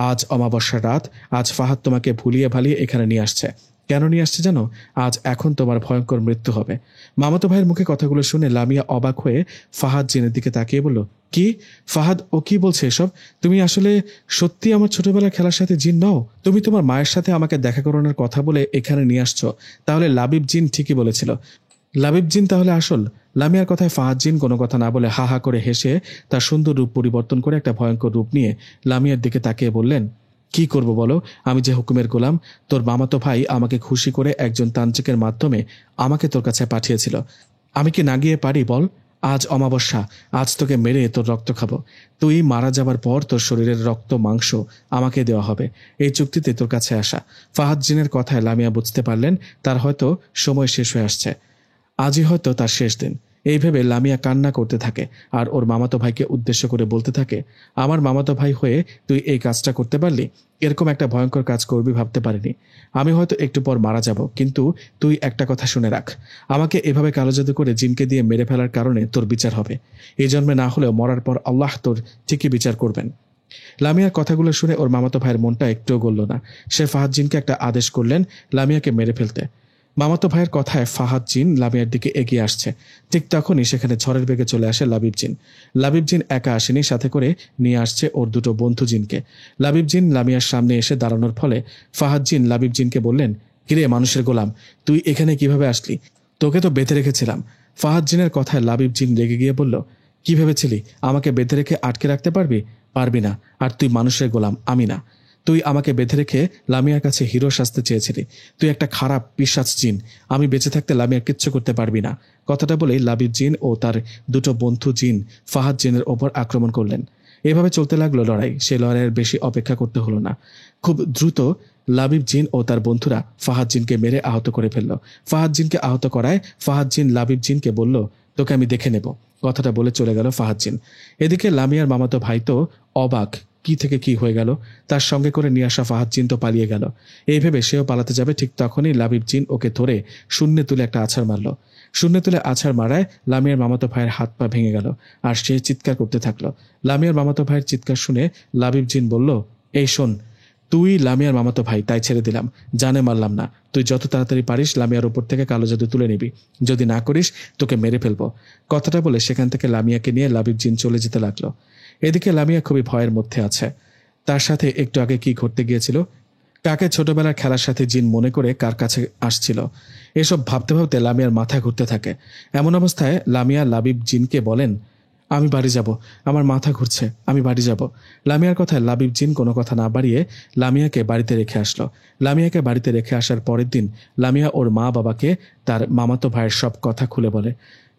আজ অমাবস্যার রাত, আজ ফাহাদ তোমাকে ভুলিয়ে ভালিয়ে এখানে নিয়ে আসছে। কেন নিয়ে আসছে জানো? আজ এখন তোমার ভয়ঙ্কর মৃত্যু হবে। মামাতো ভাইয়ের মুখে কথাগুলো শুনে লামিয়া অবাক হয়ে ফাহাদ জিনের দিকে তাকিয়ে বলল, কি? ফাহাদ, ও কি বলছে এসব? তুমি আসলে সত্যি আমার ছোটবেলার খেলার সাথে জিন নও? তুমি তোমার মায়ের সাথে আমাকে দেখা করানোর কথা বলে এখানে নিয়ে আসছো। তাহলে লাবিব জিন ঠিকই বলেছিল। লাবিব জিন তাহলে আসল। লামিয়ার কথায় ফাহাদ জিন কোনো কথা না বলে হা হা করে হেসে তার সুন্দর রূপ পরিবর্তন করে একটা ভয়ঙ্কর রূপ নিয়ে লামিয়ার দিকে তাকিয়ে বললেন, কি করব বলো? আমি যে হুকুমের গোলাম। তোর মামাতো ভাই আমাকে খুশি করে একজন তান্ত্রিকের মাধ্যমে আমাকে তোর কাছে পাঠিয়েছিল। আমি কি না গিয়ে পারি বল? আজ অমাবস্যা, আজ তোকে মেরে তোর রক্ত খাবো। তুই মারা যাবার পর তোর শরীরের রক্ত মাংস আমাকে দেওয়া হবে, এই চুক্তিতে তোর কাছে আসা। ফাহাদ জিনের কথায় লামিয়া বুঝতে পারলেন তার হয়তো সময় শেষ হয়ে আসছে। আজই হয়তো তার শেষ দিন। এই ভেবে লামিয়া কান্না করতে থাকে আর ওর মামাতো ভাইকে উদ্দেশ্য করে বলতে থাকে, আমার মামাতো ভাই হয়ে তুই এই কাজটা করতে পারলি? এরকম একটা ভয়ঙ্কর কাজ করবি ভাবতে পারিনি। আমি হয়তো একটু পর মারা যাব, কিন্তু তুই একটা কথা শুনে রাখ, আমাকে এভাবে কালো জাদু করে জিনকে দিয়ে মেরে ফেলার কারণে তোর বিচার হবে। এই জন্মে না হলেও মরার পর আল্লাহ তোর ঠিকই বিচার করবেন। লামিয়ার কথাগুলো শুনে ওর মামাতো ভাইয়ের মনটা একটুও গলল না। সে ফাহাদ জিনকে একটা আদেশ করলেন লামিয়াকে মেরে ফেলতে। মামাতো ভাইয়ের কথায় ফাহাদ জিন লামিয়ার দিকে এগিয়ে আসছে। ঠিক তখনই সেখানে ঝড়ের বেগে চলে আসে লাবিব জিন। লাবিব জিন একা আসেনি, সাথে করে নিয়ে আসছে ওর দুটো বন্ধু জিনকে। লাবিব জিন লামিয়ার সামনে এসে দাঁড়ানোর ফলে ফাহাদ জিন লাবিব জিনকে বললেন, কিরে মানুষের গোলাম, তুই এখানে কিভাবে আসলি? তোকে তো বেঁধে রেখেছিলাম। ফাহাদ জিনের কথায় লাবিব জিন রেগে গিয়ে বলল, কি ভেবেছিলি আমাকে বেঁধে রেখে আটকে রাখতে পারবি? পারবি না। আর তুই মানুষের গোলাম, আমি না। তুই আমাকে বেঁধে রেখে লামিয়ার কাছে হিরো সাজতে চেয়েছিলি। তুই একটা খারাপ পিশাচ জিন। আমি বেঁচে থাকতে লামিয়ার কিচ্ছু করতে পারবি না। কথাটা বলেই লাবিব জিন ও তার দুটো বন্ধু জিন ফাহাদ জিনের ওপর আক্রমণ করলেন। এভাবে চলতে লাগলো লড়াই। সে লড়াইয়ের বেশি অপেক্ষা করতে হলো না। খুব দ্রুত লাবিব জিন ও তার বন্ধুরা ফাহাদ জিনকে মেরে আহত করে ফেলল। ফাহাদ জিনকে আহত করায় ফাহাদ জিন লাবিব জিনকে বলল, তোকে আমি দেখে নেব। কথাটা বলে চলে গেল ফাহাদ জিন। এদিকে লামিয়ার মামাতো ভাই তো অবাক, কি থেকে কি হয়ে গেল। তার সঙ্গে করে নিয়ে আসা ফাহাদ জিন তো পালিয়ে গেল। এই ভেবে সেও পালাতে যাবে, ঠিক তখনই লাবিব জিন ওকে ধরে শূন্যে তুলে একটা আছাড় মারল। শূন্যে তুলে আছাড় মারায় লামিয়ার মামাতো ভাইয়ের হাত পা ভেঙে গেল আর সে চিৎকার করতে থাকলো। লামিয়ার মামাতো ভাইয়ের চিৎকার শুনে লাবিব জিন বলল, এই শোন, তুই লামিয়ার মামাতো ভাই, তাই ছেড়ে দিলাম, জানে মারলাম না। তুই যত তাড়াতাড়ি পারিস লামিয়ার উপর থেকে কালো জাদু তুলে নিবি। যদি না করিস তোকে মেরে ফেলবো। কথাটা বলে সেখান থেকে লামিয়াকে নিয়ে লাবিব জিন চলে যেতে লাগলো। এদিকে লামিয়া খুবই ভয়ের মধ্যে আছে। তার সাথে একটু আগে কি ঘটতে গিয়েছিল, কাকে ছোটবেলার খেলার সাথে জিন মনে করে কার কাছে আসছিল, এসব ভাবতে ভাবতে লামিয়ার মাথা ঘুরতে থাকে। এমন অবস্থায় লামিয়া লাবিব জিনকে বলেন, আমি বাড়ি যাব, আমার মাথা ঘুরছে, আমি বাড়ি যাব। লামিয়ার কথায় লাবিব জিন কোনো কথা না বাড়িয়ে লামিয়াকে বাড়িতে রেখে আসলো। লামিয়াকে বাড়িতে রেখে আসার পরের দিন লামিয়া ওর মা বাবাকে তার মামাতো ভাইয়ের সব কথা খুলে বলে।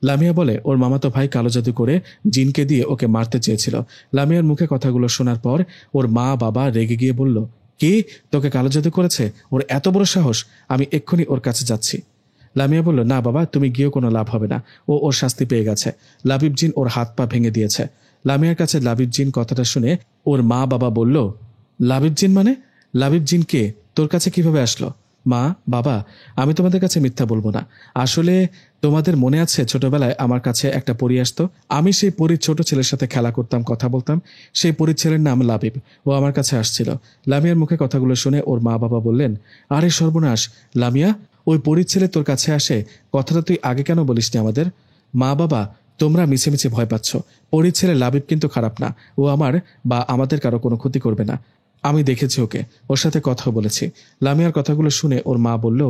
লামিয়া বলে ওর মামাতো ভাই কালো জাদু করে জিনকে দিয়ে ওকে মারতে চেয়েছিল। লামিয়ার মুখে কথাগুলো শোনার পর ওর মা বাবা রেগে গিয়ে বলল, কি, তোকে কালো জাদু করেছে? ওর এত বড় সাহস! আমি এক্ষুনি ওর কাছে যাচ্ছি। লামিয়া বলল, না বাবা, তুমি গিয়েও কোনো লাভ হবে না। ও ওর শাস্তি পেয়ে গেছে। লাবিব জিন ওর হাত পা ভেঙে দিয়েছে। লামিয়ার কাছে লাবিব জিন কথাটা শুনে ওর মা বাবা বলল, লাবিব জিন মানে? লাবিব জিন কে? তোর কাছে কিভাবে আসলো? মা, বাবা, আমি তোমাদের কাছে মিথ্যা বলবো না। আসলে তোমাদের মনে আছে ছোটবেলায় আমার কাছে একটা পরী আসতো। আমি সেই পরীর ছোট ছেলের সাথে খেলা করতাম, কথা বলতাম। সেই পরীর ছেলের নাম লাবিব। ও আমার কাছে আসছিল। লামিয়ার মুখে কথাগুলো শুনে ওর মা বাবা বললেন, আরে সর্বনাশ, লামিয়া, ওই পরীর ছেলে তোর কাছে আসে? কথাটা তুই আগে কেন বলিসনি আমাদের? মা বাবা, তোমরা মিছে মিছে ভয় পাচ্ছ। পরীর ছেলে লাবিব কিন্তু খারাপ না। ও আমার বা আমাদের কারো কোনো ক্ষতি করবে না। আমি দেখেছি ওকে, ওর সাথে কথা বলেছি। লামিয়ার কথাগুলো শুনে ওর মা বলল,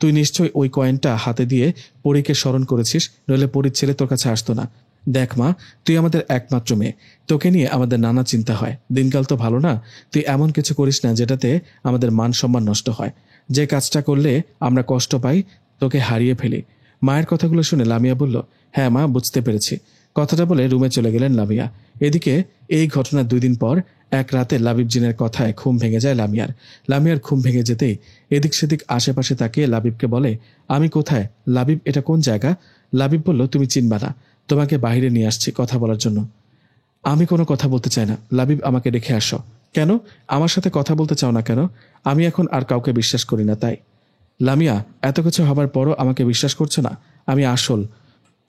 তুই নিশ্চয়ই ওই কয়েনটা হাতে দিয়ে পরীকে স্মরণ করেছিস, নইলে পরীর ছেলে তোর কাছে আসতো না। দেখ মা, তুই আমাদের একমাত্র মেয়ে। তোকে নিয়ে আমাদের নানা চিন্তা হয়। দিনকাল তো ভালো না। তুই এমন কিছু করিস না যেটাতে আমাদের মান সম্মান নষ্ট হয়। যে কাজটা করলে আমরা কষ্ট পাই, তোকে হারিয়ে ফেলি। মায়ের কথাগুলো শুনে লামিয়া বলল, হ্যাঁ মা, বুঝতে পেরেছি। কথাটা বলে রুমে চলে গেলেন লামিয়া। এদিকে এই ঘটনার 2 দিন পর এক রাতে লাবিব জিনের কথায় ঘুম ভেঙে যায় লামিয়ার। লামিয়ার ঘুম ভেঙে যেতেই এদিক সেদিক আশেপাশে তাকিয়ে লাবিবকে বলে, আমি কোথায়? লাবিব, এটা কোন জায়গা? লাবিব বলল, তুমি চিনবা না, তোমাকে বাইরে নিয়ে আসছি কথা বলার জন্য। আমি কোনো কথা বলতে চাই না। লাবিব, আমাকে রেখে আসো। কেন? আমার সাথে কথা বলতে চাও না কেন? আমি এখন আর কাউকে বিশ্বাস করি না, তাই। লামিয়া, এত কিছু হবার পরও আমাকে বিশ্বাস করছো না? আমি আসল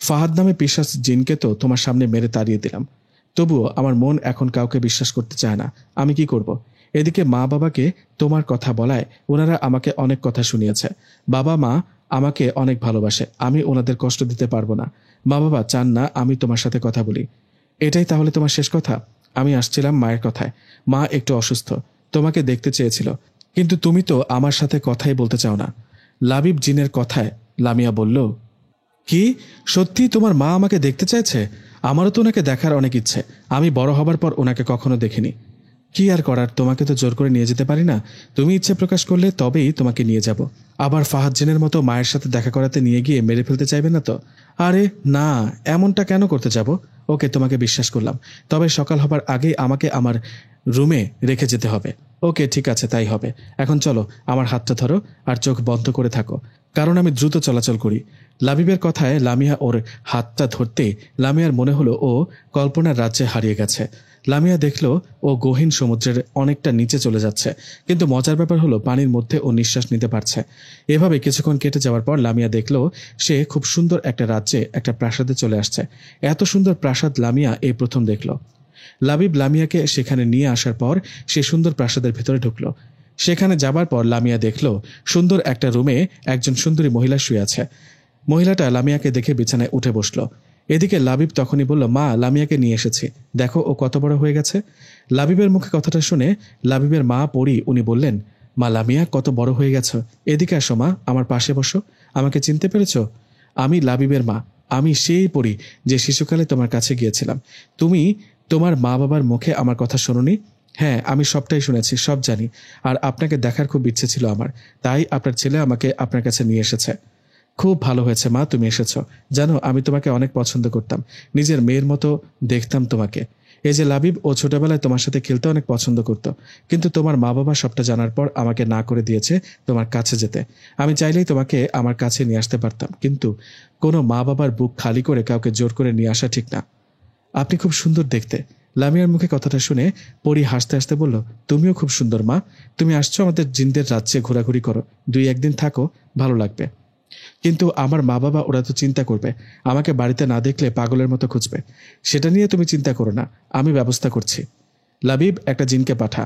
ফাহাদ নামে পিশাচ জিনকে তো তোমার সামনে মেরে তাড়িয়ে দিলাম। তবুও আমার মন এখন কাউকে বিশ্বাস করতে চায় না। আমি কি করব? এদিকে মা বাবাকে তোমার কথা বলায় ওনারা আমাকে অনেক কথা শুনিয়েছে। বাবা মা আমাকে অনেক ভালোবাসে, আমি ওনাদের কষ্ট দিতে পারবো না। মা বাবা চান না আমি তোমার সাথে কথা বলি। এটাই তাহলে তোমার শেষ কথা? আমি আসছিলাম মায়ের কথায়। মা একটু অসুস্থ, তোমাকে দেখতে চেয়েছিল, কিন্তু তুমি তো আমার সাথে কথাই বলতে চাও না। লাবিব জিনের কথায় লামিয়া বলল, কি সত্যি তোমার মা আমাকে দেখতে চাইছে? আমারও তো ওনাকে দেখার অনেক ইচ্ছে। আমি বড় হবার পর ওনাকে কখনো দেখিনি। কি আর করার, তোমাকে তো জোর করে নিয়ে যেতে পারি না। তুমি ইচ্ছে প্রকাশ করলে তবেই তোমাকে নিয়ে যাব। আবার ফাহাদ জিনের মতো মায়ের সাথে দেখা করাতে নিয়ে গিয়ে মেরে ফেলতে চাইবে না তো? আরে না, এমনটা কেন করতে যাব? ওকে, তোমাকে বিশ্বাস করলাম, তবে সকাল হবার আগেই আমাকে আমার রুমে রেখে যেতে হবে। ওকে ঠিক আছে, তাই হবে। এখন চলো, আমার হাতটা ধরো আর চোখ বন্ধ করে থাকো, কারণ আমি দ্রুত চলাচল করি। লাবিবের কথায় লামিয়া ওর হাতটা ধরতেই লামিয়ার মনে হলো ও কল্পনার রাজ্যে হারিয়ে গেছে। লামিয়া দেখল ও গহীন সমুদ্রের অনেকটা নিচে চলে যাচ্ছে, কিন্তু মজার ব্যাপার হলো পানির মধ্যে ও নিঃশ্বাস নিতে পারছে। এভাবে কিছুক্ষণ কেটে যাওয়ার পর লামিয়া দেখল সে খুব সুন্দর একটা রাজ্যে, একটা প্রাসাদে চলে আসছে। এত সুন্দর প্রাসাদ লামিয়া এই প্রথম দেখল। লাবিব লামিয়াকে সেখানে নিয়ে আসার পর সে সুন্দর প্রাসাদের ভেতরে ঢুকলো। সেখানে যাবার পর লামিয়া দেখল সুন্দর একটা রুমে একজন সুন্দরী মহিলা শুয়ে আছে। মহিলাটা লামিয়াকে দেখে বিছানায় উঠে বসল। এদিকে লাবিব তখনই বলল, মা, লামিয়াকে নিয়ে এসেছি, দেখো ও কত বড় হয়ে গেছে। লাবিবের মুখে কথাটা শুনে লাবিবের মা পড়ি উনি বললেন, মা, লামিয়া কত বড় হয়ে গেছো। এদিকে আসো মা, আমার পাশে বসো। আমাকে চিনতে পেরেছ? আমি লাবিবের মা, আমি সেই পড়ি যে শিশুকালে তোমার কাছে গিয়েছিলাম। তুমি তোমার মা বাবার মুখে আমার কথা শোনোনি? হ্যাঁ, আমি সবটাই শুনেছি, সব জানি। আর আপনাকে দেখার খুব ইচ্ছে ছিল আমার, তাই আপনার ছেলে আমাকে আপনার কাছে নিয়ে এসেছে। খুব ভালো হয়েছে মা, তুমি এসেছো। জানো, আমি তোমাকে অনেক পছন্দ করতাম, নিজের মেয়ের মতো দেখতাম তোমাকে। এই যে লাবিব, ও ছোটবেলায় তোমার সাথে খেলতে অনেক পছন্দ করত, কিন্তু তোমার মা বাবা সবটা জানার পর আমাকে না করে দিয়েছে তোমার কাছে যেতে। আমি চাইলেই তোমাকে আমার কাছে নিয়ে আসতে পারতাম, কিন্তু কোনো মা বাবার বুক খালি করে কাউকে জোর করে নিয়ে আসা ঠিক না। আপনি খুব সুন্দর দেখতে। লামিয়ার মুখে কথাটা শুনে পরি হাসতে হাসতে বলল, তুমিও খুব সুন্দর মা। তুমি আসছো আমাদের জিনদের রাজ্যে, ঘোরাঘুরি করো, 2-1 দিন থাকো, ভালো লাগবে। কিন্তু আমার মা বাবা, ওরা তো চিন্তা করবে, আমাকে বাড়িতে না দেখলে পাগলের মতো খুঁজবে। সেটা নিয়ে তুমি চিন্তা করো না, আমি ব্যবস্থা করছি। লাবিব, একটা জিনকে পাঠা।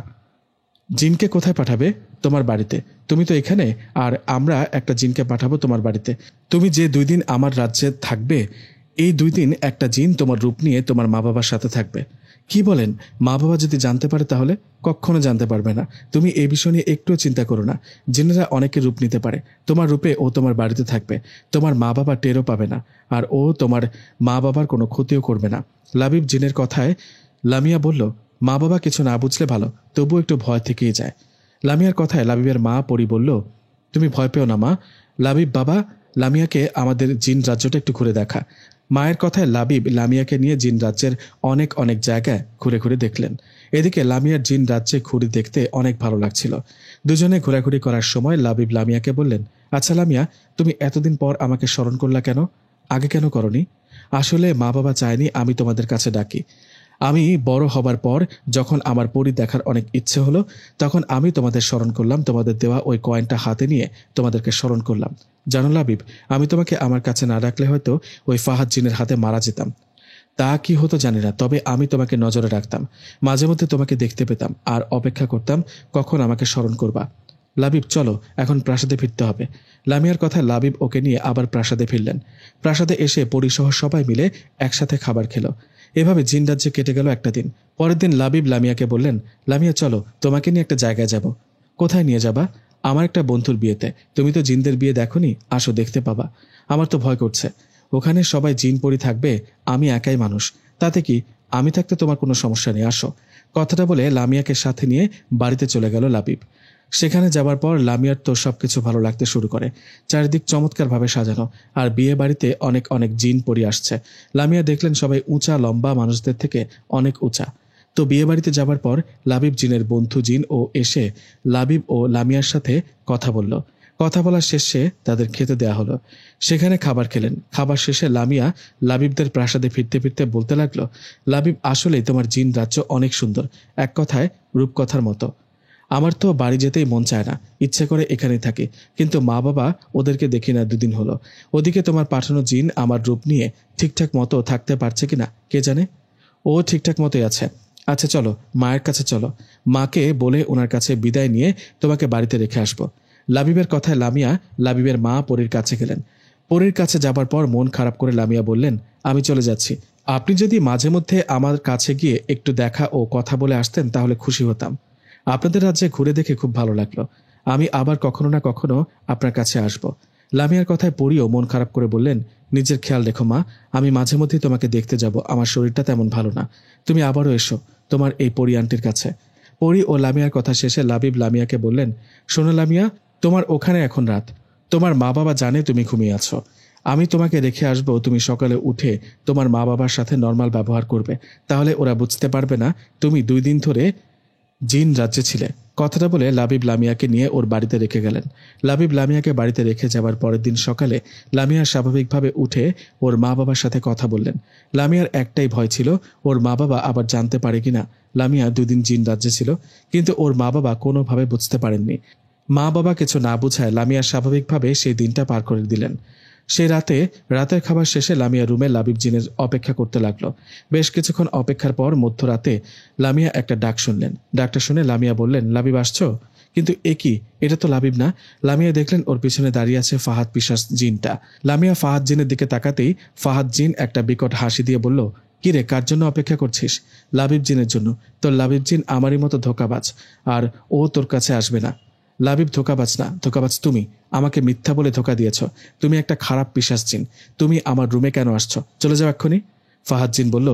জিনকে কোথায় পাঠাবে? তোমার বাড়িতে। তুমি তো এখানে, আর আমরা একটা জিনকে পাঠাবো তোমার বাড়িতে। তুমি যে 2 দিন আমার রাজ্যে থাকবে, এই 2 দিন একটা জিন তোমার রূপ নিয়ে তোমার মা বাবার সাথে থাকবে। কি বলেন? মা বাবা যদি জানতে পারে তাহলে? কখনো জানতে পারবে না। তুমি এই বিষয় নিয়ে একটুও চিন্তা করো না। জিনেরা অনেকের রূপ নিতে পারে, তোমার রূপে ও তোমার বাড়িতে থাকবে। তোমার মা বাবা টেরও পাবে না, আর ও তোমার মা বাবার কোনো ক্ষতিও করবে না। লাবিব জিনের কথায় লামিয়া বলল, মা বাবা কিছু না বুঝলে ভালো, তবুও একটু ভয় থেকেই যায়। লামিয়ার কথায় লাবিবের মা পরি বলল, তুমি ভয় পেও না মা। লাবিব বাবা, লামিয়াকে আমাদের জিন রাজ্যটা একটু ঘুরে দেখা। মায়ের কথায় লাবিব লামিয়াকে নিয়ে জিন রাজ্যের অনেক অনেক জায়গায় ঘুরে ঘুরে দেখলেন। এদিকে লামিয়ার জিন রাজ্যে ঘুরে দেখতে অনেক ভালো লাগছিল। দুজনে ঘোরাঘুরি করার সময় লাবিব লামিয়াকে বললেন, আচ্ছা লামিয়া, তুমি এতদিন পর আমাকে স্মরণ করলা কেন? আগে কেন করনি? আসলে মা বাবা চায়নি আমি তোমাদের কাছে ডাকি। আমি বড় হবার পর যখন আমার পরি দেখার অনেক ইচ্ছে হলো, তখন আমি তোমাদের স্মরণ করলাম, তোমাদের দেওয়া ওই কয়েনটা হাতে নিয়ে তোমাদেরকে স্মরণ করলাম। জানো লাবিব, আমি তোমাকে আমার কাছে না ডাকলে হয়তো ওই ফাহাদ জিনের হাতে মারা যেতাম। তা কি হতো জানি না, তবে আমি তোমাকে নজরে রাখতাম, মাঝে মধ্যে তোমাকে দেখতে পেতাম আর অপেক্ষা করতাম কখন আমাকে স্মরণ করবা। লাবিব, চলো এখন প্রাসাদে ফিরতে হবে। লামিয়ার কথায় লাবিব ওকে নিয়ে আবার প্রাসাদে ফিরলেন। প্রাসাদে এসে পরিসহ সবাই মিলে একসাথে খাবার খেলো। এভাবে জিন রাজ্যে কেটে গেল একটা দিন। পরের দিন লাবিব লামিয়াকে বললেন, লামিয়া চলো, তোমাকে নিয়ে একটা জায়গায় যাব। কোথায় নিয়ে যাবা? আমার একটা বন্ধুর বিয়েতে। তুমি তো জিনদের বিয়ে দেখোনি, আসো, দেখতে পাবা। আমার তো ভয় করছে, ওখানে সবাই জিন পরি থাকবে, আমি একাই মানুষ। তাতে কি, আমি থাকতে তোমার কোনো সমস্যা নেই, আসো। কথাটা বলে লামিয়াকে সাথে নিয়ে বাড়িতে চলে গেল লাবিব। সেখানে যাবার পর লামিয়ার তো সবকিছু ভালো লাগতে শুরু করে। চারিদিক চমৎকারভাবে সাজানো, আর বিয়ে বাড়িতে অনেক অনেক জিন পরি আসছে। লামিয়া দেখলেন সবাই উঁচা লম্বা মানুষদের থেকে অনেক উঁচা। তো বিয়ে বাড়িতে যাবার পর লাবিব জিনের বন্ধু জিন ও এসে লাবিব ও লামিয়ার সাথে কথা বলল। কথা বলার শেষে তাদের খেতে দেয়া হলো। সেখানে খাবার খেলেন। খাবার শেষে লামিয়া লাবিবদের প্রাসাদে ফিরতে ফিরতে বলতে লাগলো, লাবিব, আসলেই তোমার জিন রাজ্য অনেক সুন্দর, এক কথায় রূপকথার মতো। আমার তো বাড়ি যেতেই মন চায় না, ইচ্ছে করে এখানেই থাকি, কিন্তু মা বাবা ওদেরকে দেখি না 2 দিন হলো। ওদিকে তোমার পাঠানো জিন আমার রূপ নিয়ে ঠিকঠাক মতো থাকতে পারছে কিনা কে জানে। ও ঠিকঠাক মতোই আছে। আচ্ছা চলো, মায়ের কাছে চলো, মাকে বলে ওনার কাছে বিদায় নিয়ে তোমাকে বাড়িতে রেখে আসবো। লাবিবের কথায় লামিয়া লাবিবের মা পরীর কাছে গেলেন। পরীর কাছে যাবার পর মন খারাপ করে লামিয়া বললেন, আমি চলে যাচ্ছি। আপনি যদি মাঝে মধ্যে আমার কাছে গিয়ে একটু দেখা ও কথা বলে আসতেন তাহলে খুশি হতাম। আপনাদের রাজ্যে ঘুরে দেখে খুব ভালো লাগলো। আমি আবার কখনো না কখনো আপনার কাছে আসব। লামিয়ার কথায় পরিও মন খারাপ করে বললেন, নিজের খেয়াল রেখো মা, আমি মাঝে মধ্যেই তোমাকে দেখতে যাব, আমার শরীরটা তেমন ভালো না। তুমি আবারও এসো তোমার এই পরি আন্টির কাছে। পরি ও লামিয়ার কথা শেষে লাবিব লামিয়াকে বললেন, শোনো লামিয়া, তোমার ওখানে এখন রাত, তোমার মা বাবা জানে তুমি ঘুমিয়ে আছো। আমি তোমাকে রেখে আসবো, তুমি সকালে উঠে তোমার মা বাবার সাথে নর্মাল ব্যবহার করবে, তাহলে ওরা বুঝতে পারবে না তুমি 2 দিন ধরে জিন রাজ্যে ছিলে। কথাটা বলে লাবিব লামিয়াকে নিয়ে ওর বাড়িতে রেখে গেলেন। লাবিব লামিয়াকে বাড়িতে রেখে যাবার পরের দিন সকালে লামিয়া স্বাভাবিকভাবে উঠে ওর মা বাবার সাথে কথা বললেন। লামিয়ার একটাই ভয় ছিল, ওর মা বাবা আবার জানতে পারে কিনা লামিয়া 2 দিন জিন রাজ্যে ছিল, কিন্তু ওর মা বাবা কোনোভাবে বুঝতে পারেননি। মা বাবা কিছু না বুঝায় লামিয়া স্বাভাবিকভাবে সেই দিনটা পার করে দিলেন। সেই রাতের খাবার শেষে লামিয়া রুমে লাবিব জিনের অপেক্ষা করতে লাগলো। বেশ কিছুক্ষণ অপেক্ষার পর মধ্যরাতে লামিয়া একটা ডাক শুনলেন। ডাকটা শুনে লামিয়া বললেন, লাবিব আসছো? কিন্তু এ কি, এটা তো লাবিব না। লামিয়া দেখলেন ওর পিছনে দাঁড়িয়ে আছে ফাহাদ পিশাচ জিনটা। লামিয়া ফাহাদ জিনের দিকে তাকাতেই ফাহাদ জিন একটা বিকট হাসি দিয়ে বলল, কি রে, কার জন্য অপেক্ষা করছিস? লাবিব জিনের জন্য। তোর লাবিব জিন আমারই মতো ধোঁকাবাজ, আর ও তোর কাছে আসবে না। লাবিব ধোঁকাবাজ না, ধোঁকাবাজ তুমি। আমাকে মিথ্যা বলে ধোঁকা দিয়েছ। তুমি একটা খারাপ পিশাচ জিন। তুমি আমার রুমে কেন আসছো? চলে যাও এক্ষুনি। ফাহাদ জিন বলল,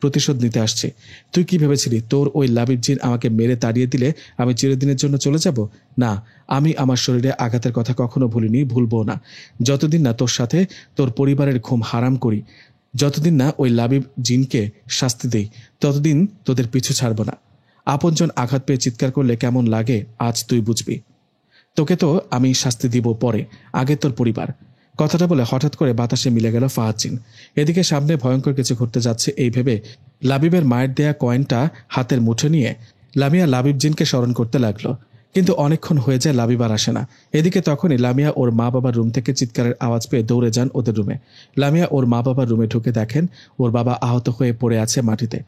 প্রতিশোধ নিতে আসছি। তুই কি ভেবেছিলি তোর ওই লাবিব জিন আমাকে মেরে তাড়িয়ে দিলে আমি চিরদিনের জন্য চলে যাব? না, আমি আমার শরীরে আঘাতের কথা কখনো ভুলিনি, ভুলবো না। যতদিন না তোর সাথে তোর পরিবারের ঘুম হারাম করি, যতদিন না ওই লাবিব জিনকে শাস্তি দেই, ততদিন তোদের পিছু ছাড়ব না। আপনজন আঘাত পেয়ে চিৎকার করলে কেমন লাগে আজ তুই বুঝবি। তোকে তো আমি শাস্তি দিব পরে, আগে তোর পরিবার। কথাটা বলে হঠাৎ করে বাতাসে মিলে গেল ফাহাদ জিন। এদিকে সামনে ভয়ঙ্কর কিছু ঘটতে যাচ্ছে এই ভেবে লাবিবের মায়ের দেয়া কয়েনটা হাতের মুঠো নিয়ে লামিয়া লাবিব জিনকে স্মরণ করতে লাগলো। কিন্তু অনেকক্ষণ হয়ে যায়, লাবিব আর আসে না। এদিকে তখনই লামিয়া ওর মা বাবার রুম থেকে চিৎকারের আওয়াজ পেয়ে দৌড়ে যান ওদের রুমে। লামিয়া ওর মা বাবার রুমে ঢুকে দেখেন ওর বাবা আহত হয়ে পড়ে আছে মাটিতে।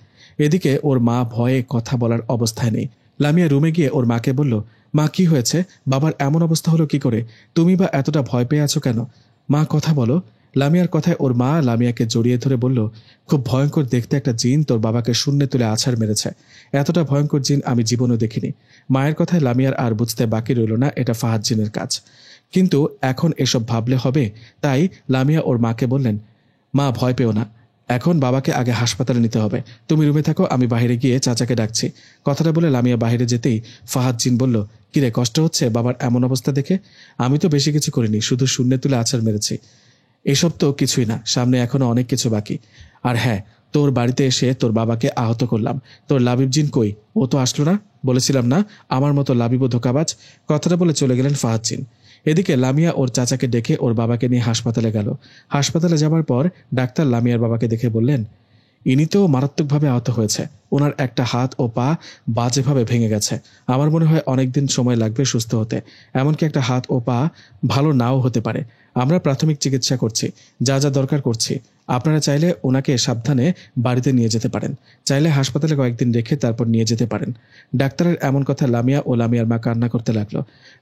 এদিকে ওর মা ভয়ে কথা বলার অবস্থায় নেই। লামিয়া রুমে গিয়ে ওর মাকে বলল, মা কি হয়েছে? বাবার এমন অবস্থা হলো কি করে? তুমি বা এতটা ভয় পেয়ে আছো কেন? মা কথা বলো। লামিয়ার কথায় ওর মা লামিয়াকে জড়িয়ে ধরে বলল, খুব ভয়ঙ্কর দেখতে একটা জিন তোর বাবাকে শূন্যে তুলে আছাড় মেরেছে। এতটা ভয়ঙ্কর জিন আমি জীবনেও দেখিনি। মায়ের কথায় লামিয়ার আর বুঝতে বাকি রইল না এটা ফাহাদ জিনের কাজ। কিন্তু এখন এসব ভাবলে হবে, তাই লামিয়া ওর মাকে বললেন, মা ভয় পেও না, এখন বাবাকে আগে হাসপাতালে নিতে হবে। তুমি রুমে থাকো, আমি বাইরে গিয়ে চাচাকে ডাকছি। কথাটা বলে লামিয়া বাইরে যেতেই ফাহাদ জিন বলল, কিরে, কষ্ট হচ্ছে বাবার এমন অবস্থা দেখে? আমি তো বেশি কিছু করিনি, শুধু শূন্যে তুলে আছাড় মেরেছি। এসব তো কিছুই না, সামনে এখনো অনেক কিছু বাকি। আর হ্যাঁ, তোর বাড়িতে এসে তোর বাবাকে আহত করলাম। তোর লাবিব জিন কই? ও তো আসলো না। বলেছিলাম না আমার মতো লাবিব ধোঁকাবাজ। কথাটা বলে চলে গেলেন ফাহাদ জিন। এদিকে লামিয়া ওর চাচাকে ডেকে ওর বাবাকে নিয়ে হাসপাতালে গেল। হাসপাতালে যাবার পর ডাক্তার লামিয়ার বাবাকে দেখে বললেন, ইনি তো মারাত্মকভাবে আহত হয়েছে। ওনার একটা হাত ও পা বাজেভাবে ভেঙে গেছে। আমার মনে হয় অনেকদিন সময় লাগবে সুস্থ হতে। এমনকি একটা হাত ও পা ভালো নাও হতে পারে। আমরা প্রাথমিক চিকিৎসা করছি, যা যা দরকার করছি। আপনারা চাইলে ওনাকে সাবধানে বাড়িতে নিয়ে যেতে পারেন, চাইলে হাসপাতালে কয়েকদিন রেখে তারপর নিয়ে যেতে পারেন। ডাক্তারের এমন কথা লামিয়া ও লামিয়ার মা কান্না করতে লাগলো।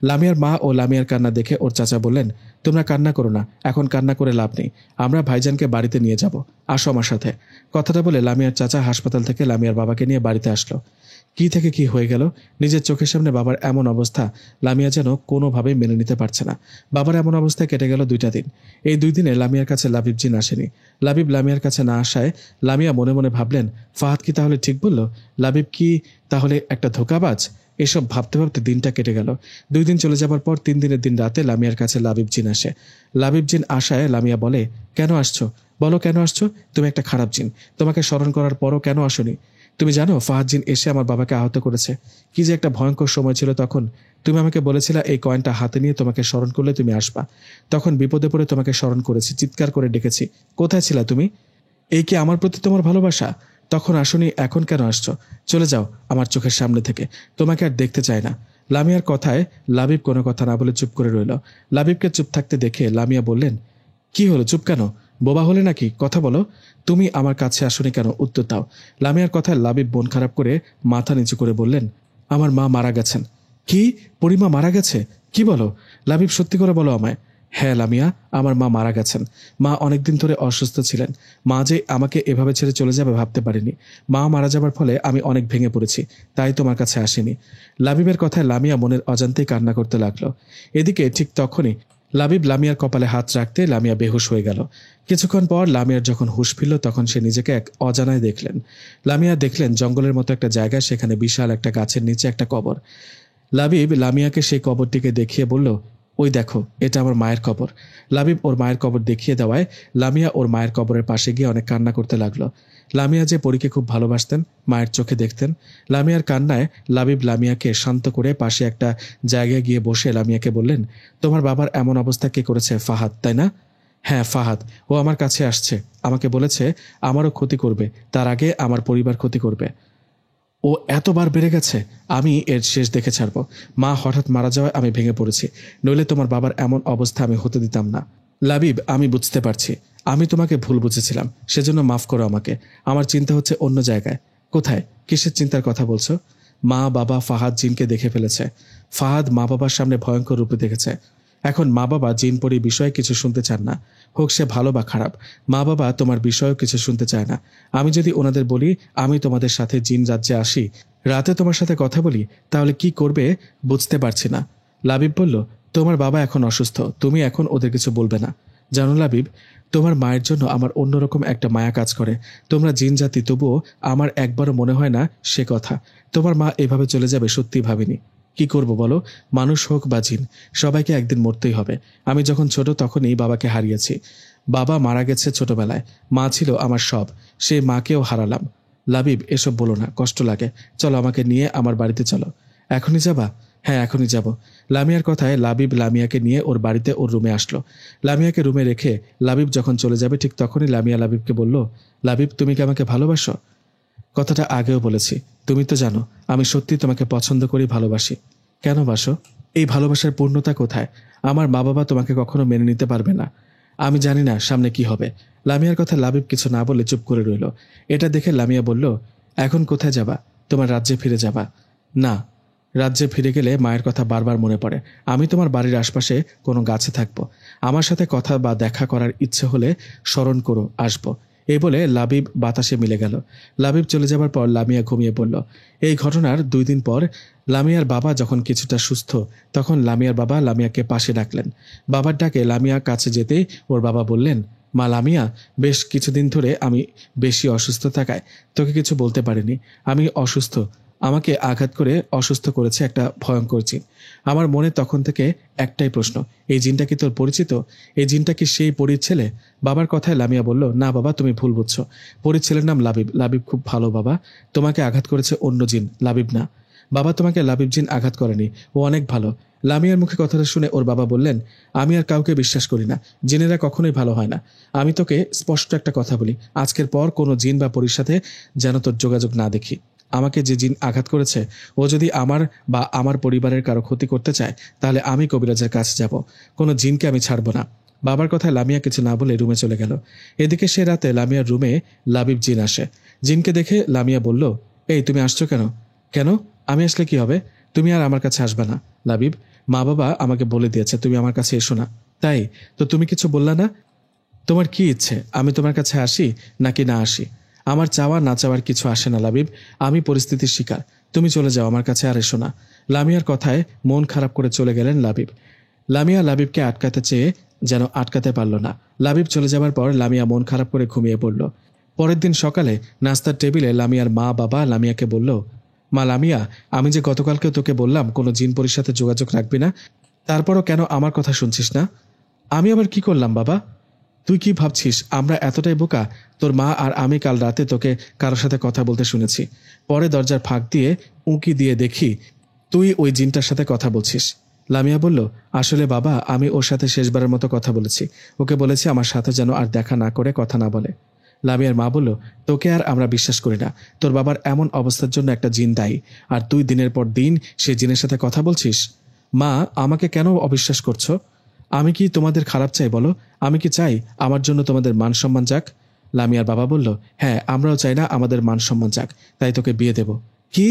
লামিয়ার মা ও লামিয়ার কান্না দেখে ওর চাচা বললেন, তোমরা কান্না করো না, এখন কান্না করে লাভ নেই। আমরা ভাইজানকে বাড়িতে নিয়ে যাব, আসো আমার সাথে। কথাটা বলে লামিয়ার চাচা হাসপাতাল থেকে লামিয়ার বাবাকে নিয়ে বাড়িতে আসলো। কি থেকে কি হয়ে গেল, নিজের চোখের সামনে বাবার এমন অবস্থা লামিয়া যেন কোনোভাবেই মেনে নিতে পারছে না। বাবার এমন অবস্থায় কেটে গেল 2টা দিন। এই 2 দিনে লামিয়ার কাছে লাবিব জিন আসেনি। লাবিব লামিয়ার কাছে না আসায় লামিয়া মনে মনে ভাবলেন, ফাহাদ কি তাহলে ঠিক বলল? লাবিব কি তাহলে একটা ধোঁকাবাজ? এসব ভাবতে ভাবতে দিনটা কেটে গেল। 2 দিন চলে যাবার পর 3 দিনের দিন রাতে লামিয়ার কাছে লাবিব জিন আসে। লাবিব জিন আসায় লামিয়া বলে, কেন আসছো? বলো কেন আসছো? তুমি একটা খারাপ জিন, তোমাকে স্মরণ করার পরও কেন আসনি? তুমি জানো ফাহাদ জিন এসে আমার বাবাকে আহত করেছে। কি যে একটা ভয়ঙ্কর সময় ছিল তখন। তুমি আমাকে বলেছিলে এই কয়েনটা হাতে নিয়ে তোমাকে স্মরণ করলে তুমি আসবা। তখন বিপদে পড়ে তোমাকে স্মরণ করেছি, চিৎকার করে ডেকেছি। কোথায় ছিলা তুমি? এই কি আমার প্রতি তোমার ভালোবাসা? তখন আসনি, এখন কেন আসছো? চলে যাও আমার চোখের সামনে থেকে, তোমাকে আর দেখতে চাই না। লামিয়ার কথায় লাবিব কোনো কথা না বলে চুপ করে রইল। লাবিবকে চুপ থাকতে দেখে লামিয়া বললেন, কি হলো, চুপ কেন? বোবা হলে নাকি? কথা বলো। তুমি আমার কাছে আসনি কেন? উত্তর দাও। লামিয়ার কথায় লাবিব মন খারাপ করে মাথা নিচু করে বললেন, আমার মা মারা গেছেন। কি? পরিমা মারা গেছে? কি বলো? লাবিব, সত্যি করে বলো আমায়। হ্যাঁ লামিয়া, আমার মা মারা গেছেন। মা অনেকদিন ধরে অসুস্থ ছিলেন। মা যে আমাকে এভাবে ছেড়ে চলে যাবে ভাবতে পারিনি। মা মারা যাবার ফলে আমি অনেক ভেঙে পড়েছি, তাই তোমার কাছে আসিনি। লাবিবের কথায় লামিয়া মনের অজান্তেই কান্না করতে লাগলো। এদিকে ঠিক তখনই লাবিব লামিয়ার কপালে হাত রাখতে লামিয়া বেহুশ হয়ে গেল। কিছুক্ষণ পর লামিয়ার যখন হুঁশ ফিরল তখন সে নিজেকে এক অজানায় দেখলেন। লামিয়া দেখলেন জঙ্গলের মতো একটা জায়গা, সেখানে বিশাল একটা গাছের নিচে একটা কবর। লাবিব লামিয়াকে সেই কবরটিকে দেখিয়ে বলল, ওই দেখো, এটা আমার মায়ের কবর। লাবিব ওর মায়ের কবর দেখিয়ে দেওয়ায় লামিয়া ওর মায়ের কবরের পাশে গিয়ে অনেক কান্না করতে লাগলো। লামিয়া যে পরীকে খুব ভালোবাসতেন, মায়ের চোখে দেখতেন। লামিয়ার কান্নায় লাবিব লামিয়াকে শান্ত করে পাশে একটা জায়গায় গিয়ে বসে লামিয়াকে বললেন, তোমার বাবার এমন অবস্থা কে করেছে? ফাহাদ, তাই না? হ্যাঁ ফাহাদ। ও আমার কাছে আসছে, আমাকে বলেছে আমারও ক্ষতি করবে, তার আগে আমার পরিবার ক্ষতি করবে। ও এতবার বেড়ে গেছে, আমি এর শেষ দেখে ছাড়ব। মা হঠাৎ মারা যাওয়ায় আমি ভেঙে পড়েছি, নইলে তোমার বাবার এমন অবস্থা আমি হতে দিতাম না। লাবিব, আমি বুঝতে পারছি, আমি তোমাকে ভুল বুঝেছিলাম, সেজন্য মাফ করো আমাকে। আমার চিন্তা হচ্ছে অন্য জায়গায়। কোথায়? কিসের চিন্তার কথা বলছো? মা বাবা ফাহাদ জিনকে দেখে ফেলেছে। ফাহাদ মা বাবার সামনে ভয়ঙ্কর রূপে দেখেছে। এখন মা বাবা জিন পরি বিষয়ে কিছু শুনতে চান না, হোক সে ভালো বা খারাপ। মা বাবা তোমার বিষয়েও কিছু শুনতে চায় না। আমি যদি ওনাদের বলি আমি তোমাদের সাথে জিন রাজ্যে আসি, রাতে তোমার সাথে কথা বলি, তাহলে কি করবে বুঝতে পারছি না। লাবিব বলল, তোমার বাবা এখন অসুস্থ, তুমি এখন ওদের কিছু বলবে না। জানো লাবিব, তোমার মায়ের জন্য আমার অন্যরকম একটা মায়া কাজ করে। তোমরা জিন জাতি, তবুও আমার একবারও মনে হয় না সে কথা। তোমার মা এভাবে চলে যাবে সত্যিই ভাবিনি। কি করব বলো? মানুষ হোক বা জিন, সবাইকে একদিন মরতেই হবে। আমি যখন ছোট তখনই বাবাকে হারিয়েছি। বাবা মারা গেছে ছোটবেলায়, মা ছিল আমার সব, সেই মাকেও হারালাম। লাবিব, এসব বলো না, কষ্ট লাগে। চলো আমাকে নিয়ে আমার বাড়িতে চলো। এখনই যাবা? হ্যাঁ এখনই যাব। লামিয়ার কথায় লাবিব লামিয়াকে নিয়ে ওর বাড়িতে ওর রুমে আসলো। লামিয়াকে রুমে রেখে লাবিব যখন চলে যাবে ঠিক তখনই লামিয়া লাবিবকে বলল, লাবিব, তুমি কি আমাকে ভালোবাসো? কথাটা আগেও বলেছি, তুমি তো জানো আমি সত্যি তোমাকে পছন্দ করি, ভালোবাসি। কেন বাসো? এই ভালোবাসার পূর্ণতা কোথায়? আমার মা বাবা তোমাকে কখনো মেনে নিতে পারবে না। আমি জানি না সামনে কি হবে। লামিয়ার কথা লাবিব কিছু না বলে চুপ করে রইল। এটা দেখে লামিয়া বলল, এখন কোথায় যাবা? তোমার রাজ্যে ফিরে যাবা? না, রাজ্যে ফিরে গেলে মায়ের কথা বারবার মনে পড়ে। আমি তোমার বাড়ির আশপাশে কোনো গাছে থাকবো। আমার সাথে কথা বা দেখা করার ইচ্ছে হলে স্মরণ করো, আসবো। এই বলে লাবিব বাতাসে মিলে গেল। লাবিব চলে যাবার পর লামিয়া ঘুমিয়ে পড়ল। এই ঘটনার 2 দিন পর লামিয়ার বাবা যখন কিছুটা সুস্থ, তখন লামিয়ার বাবা লামিয়াকে পাশে ডাকলেন। বাবার ডাকে লামিয়া কাছে যেতেই ওর বাবা বললেন, মা লামিয়া, বেশ কিছুদিন ধরে আমি বেশি অসুস্থ থাকায় তোকে কিছু বলতে পারিনি। আমি অসুস্থ, আমাকে আঘাত করে অসুস্থ করেছে একটা ভয়ঙ্কর জিন। আমার মনে তখন থেকে একটাই প্রশ্ন, এই জিনটা কি তোর পরিচিত? এই জিনটা কি সেই পরীর ছেলে? বাবার কথায় লামিয়া বলল, না বাবা, তুমি ভুল বুঝছো। পরীর ছেলের নাম লাবিব। লাবিব খুব ভালো বাবা। তোমাকে আঘাত করেছে অন্য জিন, লাবিব না। বাবা, তোমাকে লাবিব জিন আঘাত করেনি, ও অনেক ভালো। লামিয়ার মুখে কথাটা শুনে ওর বাবা বললেন, আমি আর কাউকে বিশ্বাস করি না, জিনেরা কখনোই ভালো হয় না। আমি তোকে স্পষ্ট একটা কথা বলি, আজকের পর কোনো জিন বা পরীর সাথে যেন তোর যোগাযোগ না দেখি। আমাকে যে জিন আঘাত করেছে, ও যদি আমার বা আমার পরিবারের কারো ক্ষতি করতে চায়, তাহলে আমি কবিরাজের কাছে যাব। কোনো জিনকে আমি ছাড়ব না। বাবার কথায় লামিয়া কিছু না বলে রুমে চলে গেল। এদিকে সে রাতে লামিয়ার রুমে লাবিব জিন আসে। জিনকে দেখে লামিয়া বলল, এই তুমি আসছো কেন? কেন? আমি আসলে কি হবে? তুমি আর আমার কাছে আসবে না। লাবিব, মা বাবা আমাকে বলে দিয়েছে তুমি আমার কাছে এসো না। তাই তো তুমি কিছু বললা না? তোমার কি ইচ্ছে, আমি তোমার কাছে আসি নাকি না আসি? আমার চাওয়া না চাওয়ার কিছু আসে না লাবিব, আমি পরিস্থিতির শিকার। তুমি চলে যাও, আমার কাছে আর এসো না। লামিয়ার কথায় মন খারাপ করে চলে গেলেন লাবিব। লামিয়া লাবিবকে আটকাতে চেয়ে যেন আটকাতে পারল না। লাবিব চলে যাবার পর লামিয়া মন খারাপ করে ঘুমিয়ে পড়ল। পরের দিন সকালে নাস্তার টেবিলে লামিয়ার মা বাবা লামিয়াকে বলল, মা লামিয়া, আমি যে গতকালকে তোকে বললাম কোনো জিন পরীর সাথে যোগাযোগ রাখবি না, তারপরও কেন আমার কথা শুনছিস না? আমি আবার কি করলাম বাবা? তুই কি ভাবছিস আমরা এতটাই বোকা? তোর মা আর আমি কাল রাতে তোকে কারোর সাথে কথা বলতে শুনেছি। পরে দরজার ফাঁক দিয়ে উঁকি দিয়ে দেখি তুই ওই জিনটার সাথে কথা বলছিস। লামিয়া বলল, আসলে বাবা, আমি ওর সাথে শেষবারের মতো কথা বলেছি। ওকে বলেছি আমার সাথে যেন আর দেখা না করে, কথা না বলে। লামিয়ার মা বলল, তোকে আর আমরা বিশ্বাস করি না। তোর বাবার এমন অবস্থার জন্য একটা জিন দায়ী, আর তুই দিনের পর দিন সেই জিনের সাথে কথা বলছিস। মা, আমাকে কেন অবিশ্বাস করছো? আমি কি তোমাদের খারাপ চাই বলো? আমি কি চাই আমার জন্য তোমাদের মান সম্মান যাক? লামিয়ার বাবা বলল, হ্যাঁ, আমরাও চাই না আমাদের মান সম্মান যাক, তাই তোকে বিয়ে দেব। কি?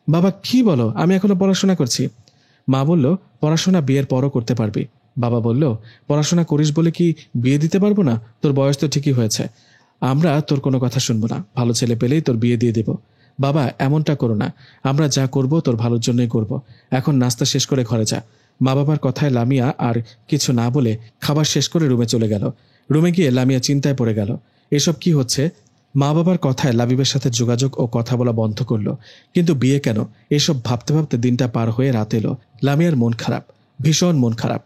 বাবা কি বলো? আমি এখনো পড়াশোনা করছি। মা বলল, পড়াশোনা বিয়ের পরও করতে পারবি। বাবা বলল, পড়াশোনা করিস বলে কি বিয়ে দিতে পারবো না? তোর বয়স তো ঠিকই হয়েছে। আমরা তোর কোনো কথা শুনবো না, ভালো ছেলে পেলেই তোর বিয়ে দিয়ে দেব। বাবা এমনটা করো না, আমরা যা করব তোর ভালোর জন্যই করব। এখন নাস্তা শেষ করে ঘরে যা। মা বাবার কথায় লামিয়া আর কিছু না বলে খাবার শেষ করে রুমে চলে গেল। রুমে গিয়ে লামিয়া চিন্তায় পড়ে গেল, এসব কি হচ্ছে? মা বাবার কথায় লাবিবের সাথে যোগাযোগ ও কথা বলা বন্ধ করলো, কিন্তু বিয়ে কেন? এসব ভাবতে ভাবতে দিনটা পার হয়ে রাত এলো। লামিয়ার মন খারাপ, ভীষণ মন খারাপ।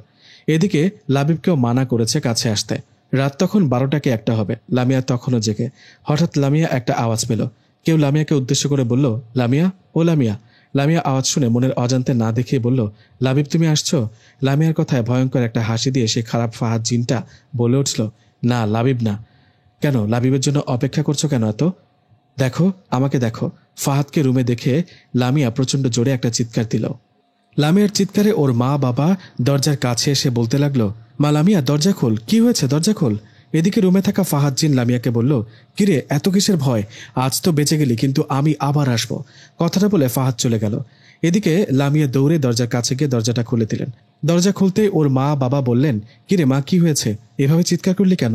এদিকে লাবিবকেও মানা করেছে কাছে আসতে। রাত তখন 12টা কি 1টা হবে। লামিয়া তখনও জেগে। হঠাৎ লামিয়া একটা আওয়াজ পেল। কেউ লামিয়াকে উদ্দেশ্য করে বলল, লামিয়া, ও লামিয়া। লামিয়া আওয়াজ শুনে মনের অজান্তে না দেখিয়ে বলল, লাবিব তুমি আসছো? লামিয়ার কথায় ভয়ঙ্কর একটা হাসি দিয়ে সে খারাপ ফাহাদ জিনটা বলে উঠল, না লাবিব না। কেন, লাবিবের জন্য অপেক্ষা করছো কেন এত? দেখো, আমাকে দেখো। ফাহাদকে রুমে দেখে লামিয়া প্রচণ্ড জোরে একটা চিৎকার দিল। লামিয়ার চিৎকারে ওর মা বাবা দরজার কাছে এসে বলতে লাগলো, মা লামিয়া দরজা খোল, কি হয়েছে, দরজা খোল। এদিকে রুমে থাকা ফাহাদ জিন লামিয়াকে বলল, কিরে এত কিসের ভয়? আজ তো বেঁচে গেলি, কিন্তু আমি আবার আসবো। কথাটা বলে ফাহাদ চলে গেল। এদিকে লামিয়া দৌড়ে দরজার কাছে গিয়ে দরজাটা খুলে দিলেন। দরজা খুলতেই ওর মা বাবা বললেন, কিরে মা, কি হয়েছে, এভাবে চিৎকার করলি কেন?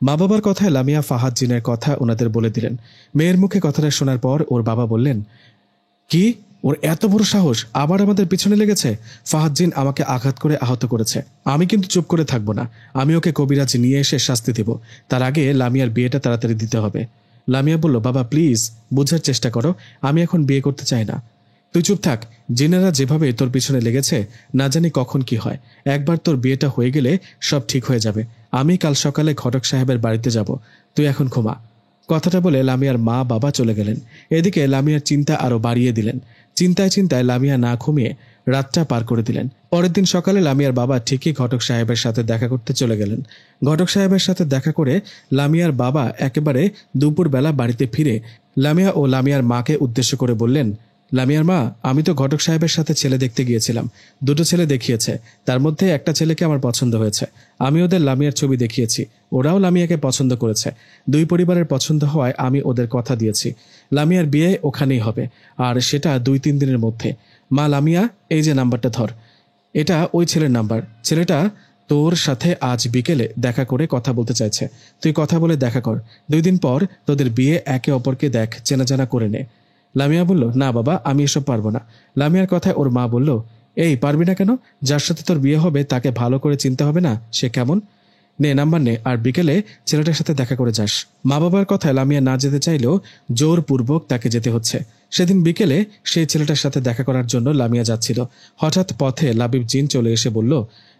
মা বাবার কথায় লামিয়া ফাহাদ জিনের কথা ওনাদের বলে দিলেন। মেয়ের মুখে কথাটা শোনার পর ওর বাবা বললেন, কি, ওর এত বড় সাহস, আবার আমাদের পিছনে লেগেছে? ফাহাদ জিন আমাকে আঘাত করে আহত করেছে, আমি কিন্তু চুপ করে থাকবো না। আমি ওকে কবিরাজ নিয়ে এসে শাস্তি দেব। তার আগে লামিয়ার বিয়েটা তাড়াতাড়ি দিতে হবে। লামিয়া বলল, বাবা প্লিজ বোঝার চেষ্টা করো, আমি এখন বিয়ে করতে চাই না। তুই চুপ থাক। জিনেরা যেভাবে তোর পিছনে লেগেছে, না জানি কখন কি হয়। একবার তোর বিয়েটা হয়ে গেলে সব ঠিক হয়ে যাবে। আমি কাল সকালে ঘটক সাহেবের বাড়িতে যাব, তুই এখন ঘুমা। কথাটা বলে লামিয়ার মা বাবা চলে গেলেন। এদিকে লামিয়ার চিন্তা আরো বাড়িয়ে দিলেন। চিন্তায় চিন্তায় লামিয়া না ঘুমিয়ে রাতটা পার করে দিলেন। পরের দিন সকালে লামিয়ার বাবা ঠিকই ঘটক সাহেবের সাথে দেখা করতে চলে গেলেন। ঘটক সাহেবের সাথে দেখা করে লামিয়ার বাবা একেবারে দুপুরবেলা বাড়িতে ফিরে লামিয়া ও লামিয়ার মাকে উদ্দেশ্য করে বললেন, লামিয়ার মা, আমি তো ঘটক সাহেবের সাথে ছেলে দেখতে গিয়েছিলাম। দুটো ছেলে দেখিয়েছে, তার মধ্যে একটা ছেলেকে আমার পছন্দ হয়েছে। আমি ওদের লামিয়ার ছবি দেখিয়েছি, ওরাও লামিয়াকে পছন্দ করেছে। দুই পরিবারের পছন্দ হওয়ায় আমি ওদের কথা দিয়েছি, লামিয়ার বিয়ে ওখানেই হবে, আর সেটা 2-3 দিনের মধ্যে। মা লামিয়া, এই যে নাম্বারটা ধর, এটা ওই ছেলের নাম্বার। ছেলেটা তোর সাথে আজ বিকেলে দেখা করে কথা বলতে চাইছে, তুই কথা বলে দেখা কর। 2 দিন পর তোদের বিয়ে, একে অপরকে দেখ, চেনাজানা করে নে। লামিয়া বলল, না বাবা, আমি এসব পারবো না। লামিয়ার কথায় ওর মা বলল, এই পারবি না কেন? যার সাথে তোর বিয়ে হবে তাকে ভালো করে চিনতে হবে না সে কেমন? নে নাম্বার নে, আর বিকেলে ছেলেটার সাথে দেখা করে যাস। মা বাবার কথায় লামিয়া না যেতে চাইলেও জোরপূর্বক তাকে যেতে হচ্ছে। সেদিন বিকেলে সেই ছেলেটার সাথে দেখা করার জন্য লামিয়া যাচ্ছিল। হঠাৎ পথে লাবিব জিন চলে এসে বলল,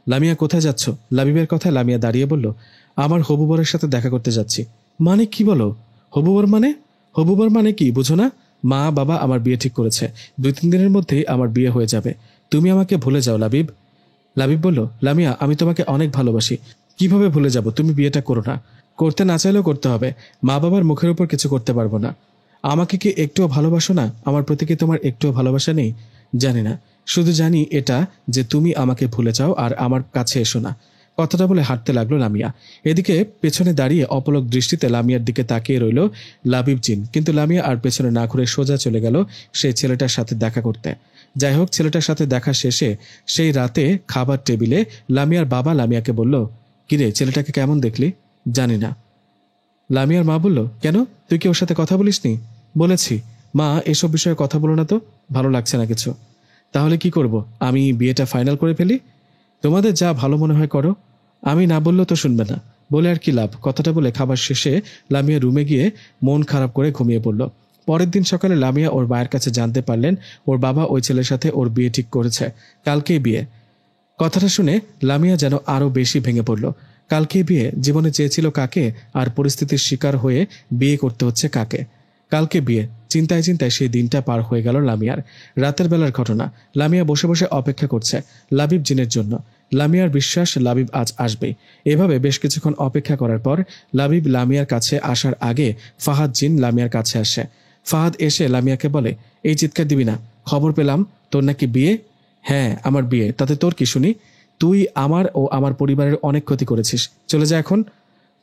লামিয়া কোথায় যাচ্ছ? লাবিবের কথায় লামিয়া দাঁড়িয়ে বলল, আমার হবু বরের সাথে দেখা করতে যাচ্ছি। মানে কি বলো? হবু বর মানে? হবু বর মানে কি বুঝো না? মা বাবা আমার বিয়ে ঠিক করেছে, 2-3 দিনের মধ্যেই আমার বিয়ে হয়ে যাবে। তুমি আমাকে ভুলে যাও লাবিব। লাবিব বলল, লামিয়া, আমি তোমাকে অনেক ভালোবাসি। কিভাবে ভুলে যাব? তুমি বিয়েটা করো না। করতে না চাইলেও করতে হবে। মা বাবার মুখের উপর কিছু করতে পারবো না। আমাকে কি একটুও ভালোবাসো না? আমার প্রতি কি তোমার একটুও ভালোবাসা নেই? জানি না, শুধু জানি এটা যে তুমি আমাকে ভুলে যাও আর আমার কাছে এসো না। কথাটা বলে হাঁটতে লাগলো লামিয়া। এদিকে পেছনে দাঁড়িয়ে অপলক দৃষ্টিতে লামিয়ার দিকে তাকিয়ে রইল লাবিব জিন, কিন্তু লামিয়া আর পেছনে না ঘুরে সোজা চলে গেল সেই ছেলেটার সাথে দেখা করতে। যাই হোক, ছেলেটার সাথে দেখা শেষে সেই রাতে খাবার টেবিলে লামিয়ার বাবা লামিয়াকে বলল, কিরে, ছেলেটাকে কেমন দেখলি? জানি না। লামিয়ার মা বলল, কেন, তুই কি ওর সাথে কথা বলিসনি? বলেছি। মা, এসব বিষয়ে কথা বলো না তো, ভালো লাগছে না কিছু। তাহলে কি করব? আমি বিয়েটা ফাইনাল করে ফেলি? তোমাদের যা ভালো মনে হয় করো, আমি না বললেও তো শুনবে না, বলে আর কি লাভ। কথাটা বলে খাবার শেষে লামিয়া রুমে গিয়ে মন খারাপ করে ঘুমিয়ে পড়ল। পরের দিন সকালে লামিয়া ওর মায়ের কাছে জানতে পারলেন ওর বাবা ওই ছেলের সাথে ওর বিয়ে ঠিক করেছে, কালকেই বিয়ে। কথাটা শুনে লামিয়া যেন আরো বেশি ভেঙে পড়ল। কালকেই বিয়ে, জীবনে চেয়েছিল কাকে, আর পরিস্থিতির শিকার হয়ে বিয়ে করতে হচ্ছে কাকে? কালকে বিয়ে, চিন্তায় চিন্তায় সেই দিনটা পার হয়ে গেল লামিয়ার। রাতের বেলার ঘটনা, লামিয়া বসে বসে অপেক্ষা করছে লাবিব জিনের জন্য। লামিয়ার বিশ্বাস লাবিব আজ আসবেই। এভাবে বেশ কিছুক্ষণ অপেক্ষা করার পর লাবিব লামিয়ার কাছে আসার আগে ফাহাদ জিন লামিয়ার কাছে আসে। ফাহাদ এসে লামিয়াকে বলে, এই চিৎকার দিবি না, খবর পেলাম তোর নাকি বিয়ে। হ্যাঁ, আমার বিয়ে, তাতে তোর কি শুনি? তুই আমার ও আমার পরিবারের অনেক ক্ষতি করেছিস, চলে যা এখন।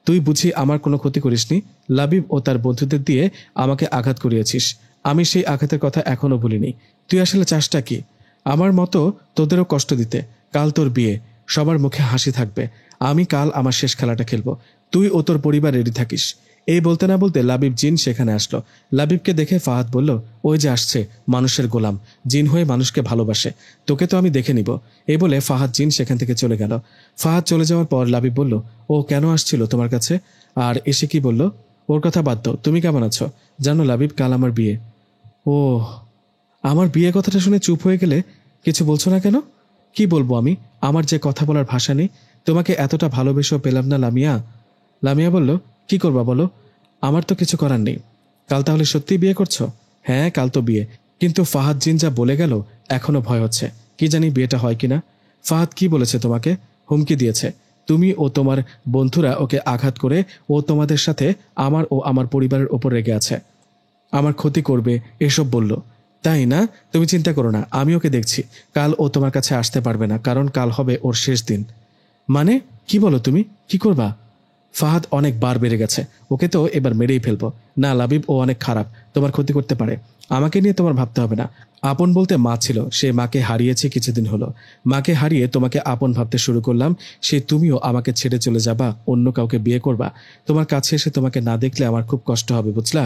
তুই বুঝি আমার কোনো ক্ষতি করিসনি? লাবিব ও তার বন্ধুদের দিয়ে আমাকে আঘাত করিয়েছিস, আমি সেই আঘাতের কথা এখনো ভুলিনি। তুই আসলে চাসটা কি? আমার মতো তোদেরও কষ্ট দিতে। কাল তোর বিয়ে, সবার মুখে হাসি থাকবে। আমি কাল আমার শেষ খেলাটা খেলবো, তুই ও তোর পরিবার রেডি থাকিস। এই বলতে না বলতে লাবিব জিন সেখানে আসলো। লাবিবকে দেখে ফাহাদ বলল, ওই যে আসছে মানুষের গোলাম, জিন হয়ে মানুষকে ভালোবাসে, তোকে তো আমি দেখে নিব। এই বলে ফাহাদ জিন সেখান থেকে চলে গেল। ফাহাদ চলে যাওয়ার পর লাবিব বলল, ও কেন আসছিল তোমার কাছে, আর এসে কি বলল? ওর কথা বাদ দাও, তুমি কেমন আছো? জানো লাবিব, কাল আমার বিয়ে। ও, আমার বিয়ে কথাটা শুনে চুপ হয়ে গেলে। কিছু বলছো না কেন? কি বলবো আমি, আমার যে কথা বলার ভাষা নেই। তোমাকে এতটা ভালোবেসেও পেলাম না লামিয়া। লামিয়া বলল, কি করবা বলো, আমার তো কিছু করার নেই। কাল তাহলে সত্যি বিয়ে করছো? হ্যাঁ, কাল তো বিয়ে, কিন্তু ফাহাদ জিন যা বলে গেল এখনো ভয় হচ্ছে, কি জানি বিয়েটা হয় কিনা। ফাহাদ কি বলেছে তোমাকে? হুমকি দিয়েছে তুমি ও তোমার বন্ধুরা ওকে আঘাত করে ও তোমাদের সাথে আমার ও আমার পরিবারের ওপর রেগে আছে, আমার ক্ষতি করবে এসব বলল। তাই না? তুমি চিন্তা করো না, আমি ওকে দেখছি। কাল ও তোমার কাছে আসতে পারবে না, কারণ কাল হবে ওর শেষ দিন। মানে কি বলো তুমি, কি করবা? ফাহাদ অনেক বার বেড়ে গেছে, ওকে তো এবার মেরেই ফেলবো। না লাবিব, ও অনেক খারাপ, তোমার ক্ষতি করতে পারে। আমাকে নিয়ে তোমার ভাবতে হবে না। আপন বলতে মা ছিল, সে মাকে হারিয়েছে কিছুদিন হলো। মাকে হারিয়ে তোমাকে আপন ভাবতে শুরু করলাম, সে তুমিও আমাকে ছেড়ে চলে যাবা, অন্য কাউকে বিয়ে করবা। তোমার কাছে এসে তোমাকে না দেখলে আমার খুব কষ্ট হবে, বুঝলা?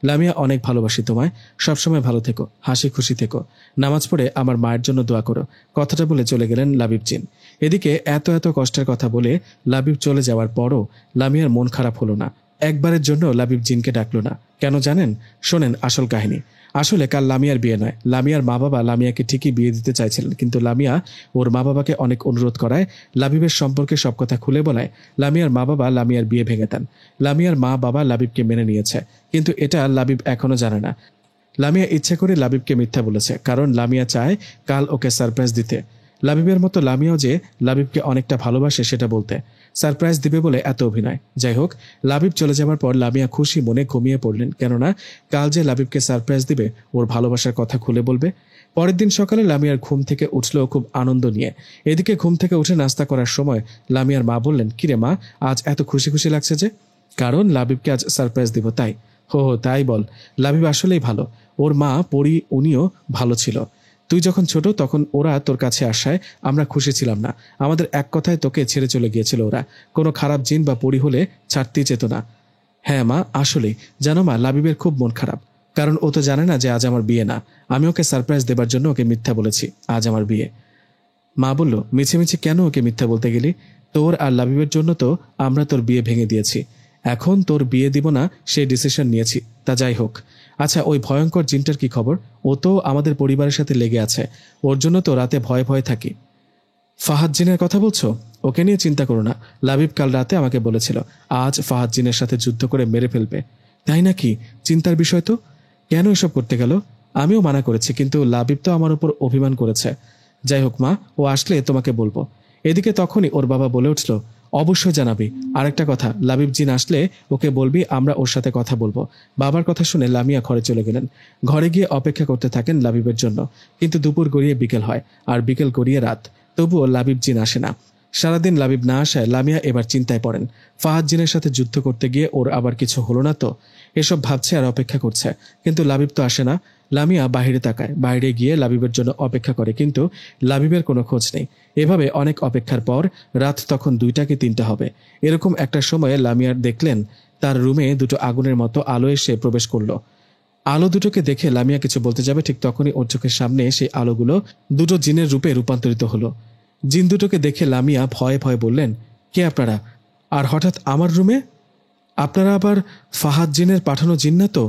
লামিয়া, অনেক ভালোবাসি তোমায়, সবসময় ভালো থেকো, হাসি খুশি থেকো, নামাজ পড়ে আমার মায়ের জন্য দোয়া করো। কথাটা বলে চলে গেলেন লাবিব জিন। এদিকে এত এত কষ্টের কথা বলে লাবিব চলে যাওয়ার পরও লামিয়ার মন খারাপ হলো না। একবারের জন্য লাবিব জিনকে ডাকলো না। কেন জানেন? শোনেন আসল কাহিনী। আসলে কাল লামিয়ার বিয়ে নয়, লামিয়ার মা বাবা লামিয়াকে ঠিকই বিয়ে দিতে চাইছিলেন, কিন্তু লামিয়া ওর মা বাবাকে অনেক অনুরোধ করায়, লাবিবের সম্পর্কে সব কথা খুলে বলায় লামিয়ার মা বাবা লামিয়ার বিয়ে ভেঙে দেন। লামিয়ার মা বাবা লাবিবকে মেনে নিয়েছে, কিন্তু এটা লাবিব এখনো জানে না। লামিয়া ইচ্ছে করে লাবিবকে মিথ্যা বলেছে, কারণ লামিয়া চায় কাল ওকে সারপ্রাইজ দিতে। লাবিবের মতো লামিয়াও যে লাবিবকে অনেকটা ভালোবাসে সেটা বলতে। সারপ্রাইজ দিবে বলে এত অভিনয়। যাই হোক, লাবিব চলে যাওয়ার পর লামিয়া খুশি মনে ঘুমিয়ে পড়লেন, কেননা কাল যে লাবিবকে সারপ্রাইজ দিবে, ওর ভালোবাসার কথা খুলে বলবে। পরের দিন সকালে লামিয়ার ঘুম থেকে উঠল খুব আনন্দ নিয়ে। এদিকে ঘুম থেকে উঠে নাস্তা করার সময় লামিয়ার মা বললেন, কিরে মা, আজ এত খুশি খুশি লাগছে যে? কারণ লাবিবকে আজ সারপ্রাইজ দিব তাই। হো হো, তাই বল। লাবিব আসলেই ভালো, ওর মা পরি উনিও ভালো ছিল। তুই যখন ছোট তখন ওরা তোর কাছে আসায় আমরা খুশি ছিলাম না, আমাদের এক কথায় তোকে ছেড়ে চলে গিয়েছিল ওরা। কোনো খারাপ জিন বা পরি হলে ছাড়তেই চেত না। হ্যাঁ মা, আসলেই। জানো মা, লাবিবের খুব মন খারাপ, কারণ ও তো জানে না যে আজ আমার বিয়ে না। আমি ওকে সারপ্রাইজ দেবার জন্য ওকে মিথ্যা বলেছি আজ আমার বিয়ে। মা বলল, মিছে মিছে কেন ওকে মিথ্যা বলতে গেলি? তোর আর লাবিবের জন্য তো আমরা তোর বিয়ে ভেঙে দিয়েছি, এখন তোর বিয়ে দিব না সেই ডিসিশন নিয়েছি। তা যাই হোক, আচ্ছা ওই ভয়ঙ্কর জিনটার কি খবর? ও তো আমাদের পরিবারের সাথে লেগে আছে, ওর জন্য তো রাতে ভয়ে ভয়ে থাকি। ফাহাদ জিনের কথা বলছো? ওকে নিয়ে চিন্তা করো না, লাবিব কাল রাতে আমাকে বলেছিল আজ ফাহাদ জিনের সাথে যুদ্ধ করে মেরে ফেলবে। তাই নাকি? চিন্তার বিষয় তো। কেন এসব করতে গেল? আমিও মানা করেছি, কিন্তু লাবিব তো আমার উপর অভিমান করেছে। যাই হোক মা, ও আসলে তোমাকে বলবো। এদিকে তখনই ওর বাবা বলে উঠল, অবশ্যই জানাবি। আরেকটা কথা, লাবিব জিন আসলে ওকে বলবি আমরা ওর সাথে কথা বলবো। বাবার কথা শুনে লামিয়া ঘরে চলে গেলেন। ঘরে গিয়ে অপেক্ষা করতে থাকেন লাবিবের জন্য, কিন্তু দুপুর গড়িয়ে বিকেল হয়, আর বিকেল গড়িয়ে রাত, তবুও লাবিব জিন আসে না। সারাদিন লাবিব না আসায় লামিয়া এবার চিন্তায় পড়েন। ফাহাদ জিনের সাথে যুদ্ধ করতে গিয়ে ওর আবার কিছু হলো না তো, এসব ভাবছে আর অপেক্ষা করছে, কিন্তু লাবিব তো আসে না। লামিয়া বাহিরে তাকায়, বাইরে গিয়ে লাবিবের জন্য অপেক্ষা করে, কিন্তু লাবিবের কোনো খোঁজ নেই। এভাবে অনেক অপেক্ষার পর রাত তখন 2টা কি 3টা হবে। এরকম একটা সময়ে লামিয়ার দেখলেন তার রুমে দুটো আগুনের মতো আলো এসে প্রবেশ করলো। আলো দুটোকে দেখে লামিয়া কিছু বলতে যাবে, ঠিক তখনই ওর চোখের সামনে সেই আলোগুলো দুটো জিনের রূপে রূপান্তরিত হলো। জিন দুটোকে দেখে লামিয়া ভয়ে ভয়ে বললেন, কে আপনারা? আর হঠাৎ আমার রুমে? আপনারা আবার ফাহাদ জিনের পাঠানো জিন না তো?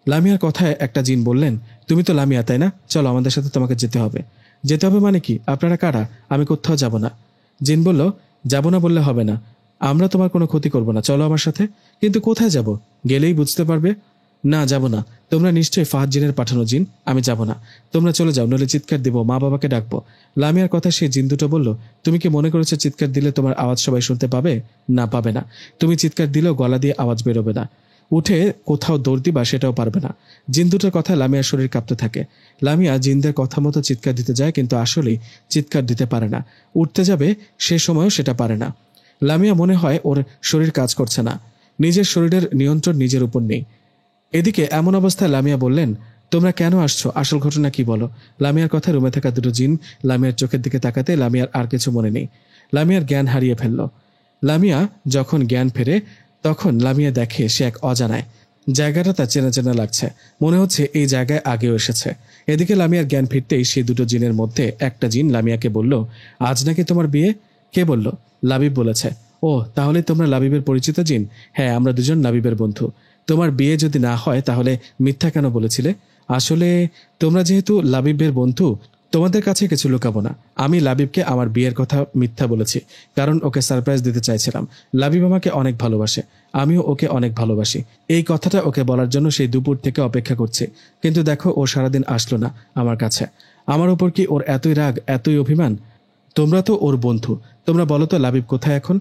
লামিয়ার কথায় একটা জিন বললেন, তুমি তো লামিয়া তাই না? চলো আমাদের সাথে, তোমাকে যেতে হবে। যেতে হবে মানে কি? আপনারা কারা? আমি কোথাও যাব না। জিন বলল, যাব না বললে হবে না, আমরা তোমার কোনো ক্ষতি করব না, চলো আমার সাথে। কিন্তু কোথায় যাব? গেলেই বুঝতে পারবে। না, যাব না। তোমরা নিশ্চয়ই ফাহাদ জিনের পাঠানো জিন, আমি যাব না। তোমরা চলে যাও, নইলে চিৎকার দিব, মা বাবাকে ডাকবো। লামিয়ার কথা সেই জিন দুটো বলল, তুমি কি মনে করেছো চিৎকার দিলে তোমার আওয়াজ সবাই শুনতে পাবে? না, পাবে না। তুমি চিৎকার দিলেও গলা দিয়ে আওয়াজ বেরোবে না। উঠে কোথাও দৌড় দিবা সেটাও পারবে না। জিন দুটোর কথা লামিয়ার শরীর কাঁপতে থাকে। লামিয়া জিনদের কথা মতো চিৎকার দিতে যায়, কিন্তু আসলেই চিৎকার দিতে পারে না। উঠতে যাবে সে সময়ও সেটা পারে না। লামিয়া মনে হয় ওর শরীর কাজ করছে না, নিজের শরীরের নিয়ন্ত্রণ নিজের উপর নেই। এদিকে এমন অবস্থায় লামিয়া বললেন, তোমরা কেন আসছো, আসল ঘটনা কি বলো। লামিয়ার কথা রুমে থাকা দুটো জিন লামিয়ার চোখের দিকে তাকাতে লামিয়ার আর কিছু মনে নেই। লামিয়ার জ্ঞান হারিয়ে ফেলল। লামিয়া যখন জ্ঞান ফেরে তখন লামিয়া দেখে সে এক অজানায়। জায়গাটা তার চেনা চেনা লাগছে, মনে হচ্ছে এই জায়গায় আগেও এসেছে। এদিকে লামিয়ার জ্ঞান ফিরতেই সেই দুটো জিনের মধ্যে একটা জিন লামিয়াকে বলল, আজ নাকি তোমার বিয়ে। কে বলল? লাবিব বলেছে। ও, তাহলে তোমরা লাবিবের পরিচিত জিন? হ্যাঁ, আমরা দুজন লাবিবের বন্ধু। তোমার বিয়ে যদি না হয় তাহলে মিথ্যা কেন বলেছিলে? আসলে তোমরা যেহেতু লাবিবের বন্ধু, তোমাদের কাছে কিছু লুকাবো না। আমি লাবিবকে আমার বিয়ের কথা মিথ্যা বলেছি, কারণ ওকে সারপ্রাইজ দিতে চাইছিলাম। লাবিব আমাকে অনেক ভালোবাসে, আমিও ওকে অনেক ভালোবাসি। এই কথাটা ওকে বলার জন্য সেই দুপুর থেকে অপেক্ষা করছি, কিন্তু দেখো ও সারাদিন আসলো না আমার কাছে। আমার উপর কি ওর এতই রাগ, এতই অভিমান? তোমরা তো ওর বন্ধু, তোমরা বলো তো লাবিব কোথায় এখন?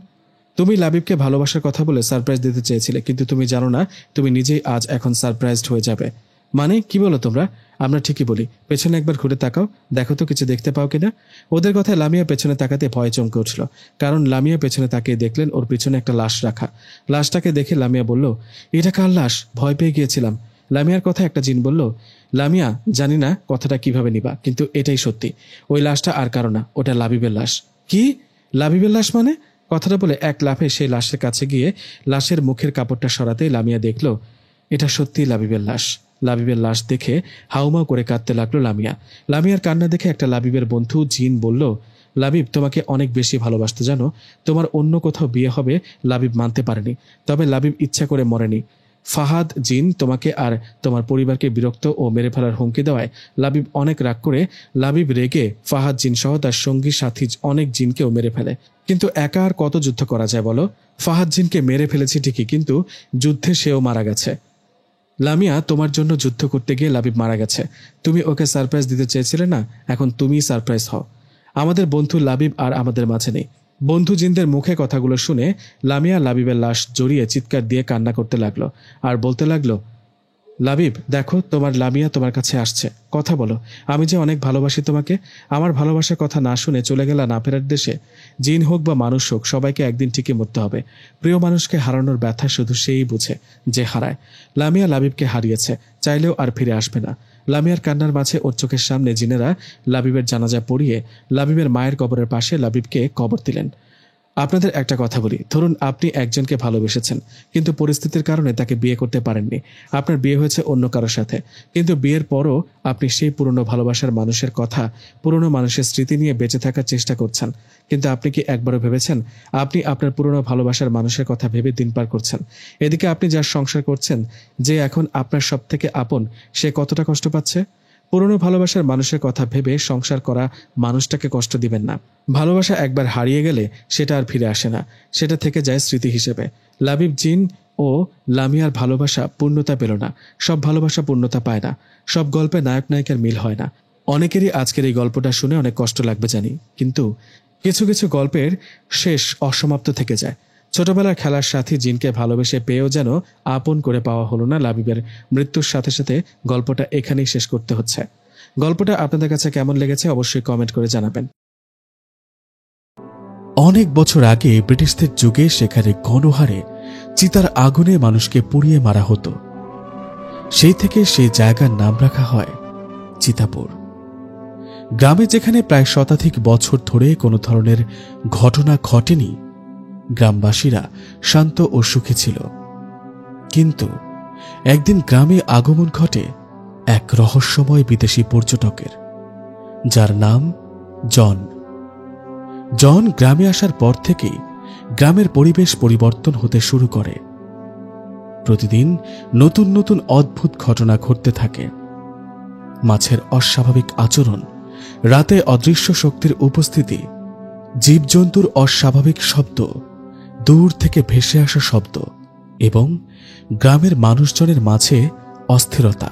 তুমি লাবিবকে ভালোবাসার কথা বলে সারপ্রাইজ দিতে চেয়েছিলে, কিন্তু তুমি জানো না তুমি নিজেই আজ এখন সারপ্রাইজড হয়ে যাবে। মানে কি বলো তোমরা? আমরা ঠিকই বলি। পেছনে একবার ঘুরে তাকাও, দেখো তো কিছু দেখতে পাও কিনা। ওদের কথায় লামিয়া পেছনে তাকাতে ভয়ে চমকে উঠল, কারণ লামিয়া পেছনে তাকিয়ে দেখলেন ওর পিছনে একটা লাশ রাখা। লাশটাকে দেখে লামিয়া বলল, এটা কার লাশ? ভয় পেয়ে গিয়েছিলাম। লামিয়ার কথা একটা জিন বলল, লামিয়া জানি না কথাটা কিভাবে নিবা, কিন্তু এটাই সত্যি। ওই লাশটা আর কারো না, ওটা লাবিবের লাশ। কি? লাবিবের লাশ মানে? কথাটা বলে এক লাফে সেই লাশের কাছে গিয়ে লাশের মুখের কাপড়টা সরাতেই লামিয়া দেখল এটা সত্যি লাবিবের লাশ। লাবিবের লাশ দেখে হাউমাউ করে কাঁদতে লাগলো লামিয়া। লামিয়ার কান্না দেখে একটা লাবিবের বন্ধু জিন বলল, লাবিব তোমাকে অনেক বেশি ভালোবাসতো জানো। তোমার অন্য কোথাও বিয়ে হবে লাবিব মানতে পারেনি, তবে লাবিব ইচ্ছা করে মরেনি। ফাহাদ জিন তোমাকে আর তোমার পরিবারকে বিরক্ত ও মেরে ফেলার হুমকি দেওয়ায় লাবিব অনেক রাগ করে লাবিব রেগে ফাহাদ জিন সহ তার সঙ্গী সাথী অনেক জিনকেও মেরে ফেলে। কিন্তু একা আর কত যুদ্ধ করা যায় বলো? ফাহাদ জিনকে মেরে ফেলেছি ঠিকই, কিন্তু যুদ্ধে সেও মারা গেছে। লামিয়া, তোমার জন্য যুদ্ধ করতে গিয়ে লাবিব মারা গেছে। তুমি ওকে সারপ্রাইজ দিতে চেয়েছিলে না, এখন তুমিই সারপ্রাইজ হও। আমাদের বন্ধু লাবিব আর আমাদের মাঝে নেই। বন্ধু জিনদের মুখে কথাগুলো শুনে লামিয়া লাবিবের লাশ জড়িয়ে চিৎকার দিয়ে কান্না করতে লাগলো আর বলতে লাগলো, লাবিব দেখো, তোমার লামিয়া তোমার কাছে আসছে, কথা বলো। আমি যে অনেক ভালোবাসি তোমাকে। আমার ভালোবাসার কথা না শুনে চলে গেলা না ফেরার দেশে। জিন হোক বা মানুষ হোক, সবাইকে একদিন ঠিকই মরতে হবে। প্রিয় মানুষকে হারানোর ব্যথা শুধু সেই বুঝে যে হারায়। লামিয়া লাবিবকে হারিয়েছে, চাইলেও আর ফিরে আসবে না। লামিয়ার কান্নার মাঝে ওর চোখের সামনে জিনেরা লাবিবের জানাজা পড়িয়ে লাবিবের মায়ের কবরের পাশে লাবিবকে কবর দিলেন। আপনাদের একটা কথা বলি, ধরুন আপনি একজনকে ভালোবেসেছেন, কিন্তু পরিস্থিতির কারণে তাকে বিয়ে করতে পারেননি। আপনার বিয়ে হয়েছে অন্য কারোর সাথে, কিন্তু বিয়ের পরও আপনি সেই পুরনো ভালোবাসার মানুষের কথা, পুরনো মানুষের স্মৃতি নিয়ে বেঁচে থাকার চেষ্টা করছেন। কিন্তু আপনি কি একবারও ভেবেছেন আপনি আপনার পুরনো ভালোবাসার মানুষের কথা ভেবে দিন পার করছেন? এদিকে আপনি যার সংসার করছেন, যে এখন আপনার সব থেকে আপন, সে কতটা কষ্ট পাচ্ছে। পুরনো ভালোবাসার মানুষের কথা ভেবে সংসার করা মানুষটাকে কষ্ট দিবেন না। ভালোবাসা একবার হারিয়ে গেলে সেটা আর ফিরে আসে না, সেটা থেকে যায় স্মৃতি হিসেবে। লাবিব জিন ও লামিয়ার ভালোবাসা পূর্ণতা পেল না। সব ভালোবাসা পূর্ণতা পায় না, সব গল্পে নায়ক নায়িকার মিল হয় না। অনেকেরই আজকের এই গল্পটা শুনে অনেক কষ্ট লাগবে জানি, কিন্তু কিছু কিছু গল্পের শেষ অসমাপ্ত থেকে যায়। ছোটবেলার খেলার সাথী জিনকে ভালোবেসে পেয়েও যেন আপন করে পাওয়া হলো না লাবিবের। মৃত্যুর সাথে সাথে গল্পটা এখানেই শেষ করতে হচ্ছে। গল্পটা আপনাদের কাছে কেমন লেগেছে অবশ্যই কমেন্ট করে জানাবেন। অনেক বছর আগে ব্রিটিশদের যুগে সেখানে গণহারে চিতার আগুনে মানুষকে পুড়িয়ে মারা হতো। সেই থেকে সেই জায়গার নাম রাখা হয় চিতাপুর। গ্রামে যেখানে প্রায় শতাধিক বছর ধরে কোনো ধরনের ঘটনা ঘটেনি, গ্রামবাসীরা শান্ত ও সুখী ছিল। কিন্তু একদিন গ্রামে আগমন ঘটে এক রহস্যময় বিদেশি পর্যটকের, যার নাম জন। জন গ্রামে আসার পর থেকেই গ্রামের পরিবেশ পরিবর্তন হতে শুরু করে। প্রতিদিন নতুন নতুন অদ্ভুত ঘটনা ঘটতে থাকে। মাছের অস্বাভাবিক আচরণ, রাতে অদৃশ্য শক্তির উপস্থিতি, জীবজন্তুর অস্বাভাবিক শব্দ, দূর থেকে ভেসে আসা শব্দ এবং গ্রামের মানুষজনের মাঝে অস্থিরতা।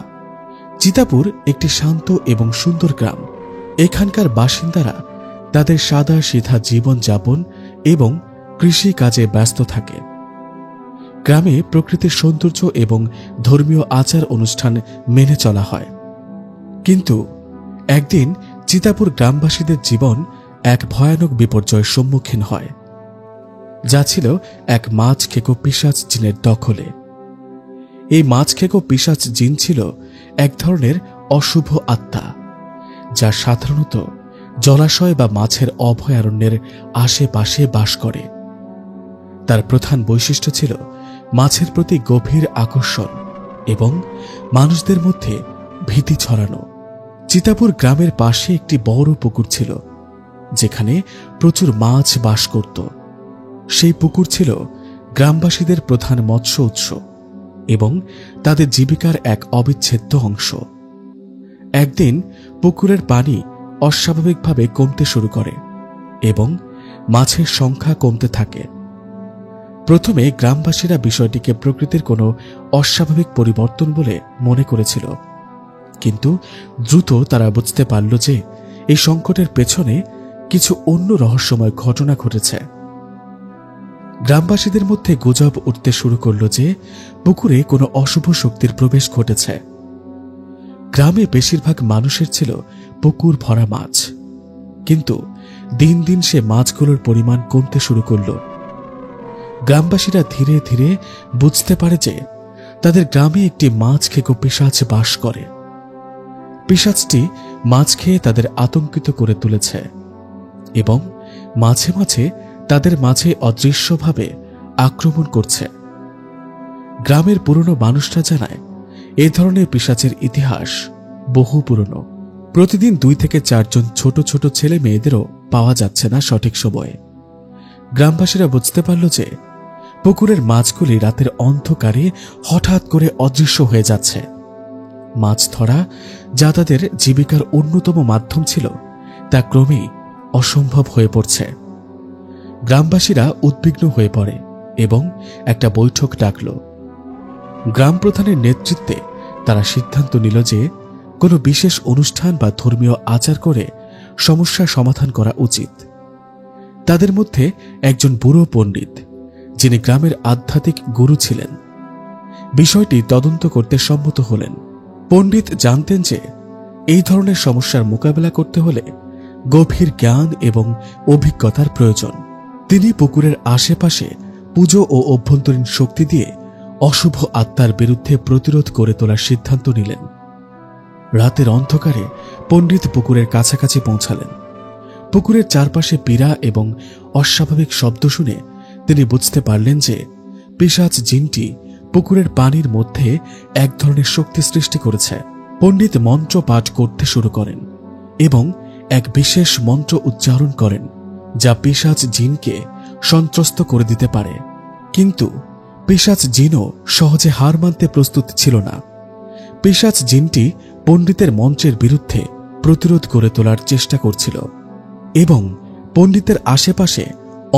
চিতাপুর একটি শান্ত এবং সুন্দর গ্রাম। এখানকার বাসিন্দারা তাদের সাদা সিধা জীবনযাপন এবং কৃষি কাজে ব্যস্ত থাকে। গ্রামে প্রকৃতির সৌন্দর্য এবং ধর্মীয় আচার অনুষ্ঠান মেনে চলা হয়। কিন্তু একদিন চিতাপুর গ্রামবাসীদের জীবন এক ভয়ানক বিপর্যয়ের সম্মুখীন হয়, যা ছিল এক মাছ খেকো পিশাচ জিনের দখলে। এই মাছ খেকো পিশাচ জিন ছিল এক ধরনের অশুভ আত্মা, যা সাধারণত জলাশয় বা মাছের অভয়ারণ্যের আশেপাশে বাস করে। তার প্রধান বৈশিষ্ট্য ছিল মাছের প্রতি গভীর আকর্ষণ এবং মানুষদের মধ্যে ভীতি ছড়ানো। চিতাপুর গ্রামের পাশে একটি বড় পুকুর ছিল, যেখানে প্রচুর মাছ বাস করত। সেই পুকুর ছিল গ্রামবাসীদের প্রধান মৎস্য উৎস এবং তাদের জীবিকার এক অবিচ্ছেদ্য অংশ। একদিন পুকুরের পানি অস্বাভাবিকভাবে কমতে শুরু করে এবং মাছের সংখ্যা কমতে থাকে। প্রথমে গ্রামবাসীরা বিষয়টিকে প্রকৃতির কোনো অস্বাভাবিক পরিবর্তন বলে মনে করেছিল, কিন্তু দ্রুত তারা বুঝতে পারল যে এই সংকটের পেছনে কিছু অন্য রহস্যময় ঘটনা ঘটেছে। গ্রামবাসীদের মধ্যে গুজব উঠতে শুরু করল যে পুকুরে কোনো অশুভ শক্তির প্রবেশ ঘটেছে। গ্রামে বেশিরভাগ মানুষের ছিল পুকুর ভরা মাছ, কিন্তু দিন দিন সে মাছগুলোর পরিমাণ কমতে শুরু করল। গ্রামবাসীরা ধীরে ধীরে বুঝতে পারে যে তাদের গ্রামে একটি মাছ খেকো পিশাচ বাস করে। পিশাচটি মাছ খেয়ে তাদের আতঙ্কিত করে তুলেছে এবং মাঝে মাঝে তাদের মাঝে অদৃশ্যভাবে আক্রমণ করছে। গ্রামের পুরনো মানুষরা জানায় এই ধরনের পিশাচের ইতিহাস বহু পুরনো। প্রতিদিন 2 থেকে 4 জন ছোট ছোট ছেলে মেয়েদেরও পাওয়া যাচ্ছে না সঠিক সময়ে। গ্রামবাসীরা বুঝতে পারল যে পুকুরের মাছগুলি রাতের অন্ধকারে হঠাৎ করে অদৃশ্য হয়ে যাচ্ছে। মাছ ধরা, যা তাদের জীবিকার অন্যতম মাধ্যম ছিল, তা ক্রমেই অসম্ভব হয়ে পড়ছে। গ্রামবাসীরা উদ্বিগ্ন হয়ে পড়ে এবং একটা বৈঠক ডাকল। গ্রাম প্রধানের নেতৃত্বে তারা সিদ্ধান্ত নিল যে কোনো বিশেষ অনুষ্ঠান বা ধর্মীয় আচার করে সমস্যার সমাধান করা উচিত। তাদের মধ্যে একজন বুড়ো পণ্ডিত, যিনি গ্রামের আধ্যাত্মিক গুরু ছিলেন, বিষয়টি তদন্ত করতে সম্মত হলেন। পণ্ডিত জানতেন যে এই ধরনের সমস্যার মোকাবেলা করতে হলে গভীর জ্ঞান এবং অভিজ্ঞতার প্রয়োজন। তিনি পুকুরের আশেপাশে পুজো ও অভ্যন্তরীণ শক্তি দিয়ে অশুভ আত্মার বিরুদ্ধে প্রতিরোধ করে তোলার সিদ্ধান্ত নিলেন। রাতের অন্ধকারে পণ্ডিত পুকুরের কাছাকাছি পৌঁছালেন। পুকুরের চারপাশে পীড়া এবং অস্বাভাবিক শব্দ শুনে তিনি বুঝতে পারলেন যে পিশাচ জিনটি পুকুরের পানির মধ্যে এক ধরনের শক্তি সৃষ্টি করেছে। পণ্ডিত মন্ত্র পাঠ করতে শুরু করেন এবং এক বিশেষ মন্ত্র উচ্চারণ করেন, যা পিশাচ জিনকে সন্ত্রস্ত করে দিতে পারে। কিন্তু পিশাচ জিনও সহজে হার মানতে প্রস্তুত ছিল না। পিশাচ জিনটি পণ্ডিতের মন্ত্রের বিরুদ্ধে প্রতিরোধ করে তোলার চেষ্টা করছিল এবং পণ্ডিতের আশেপাশে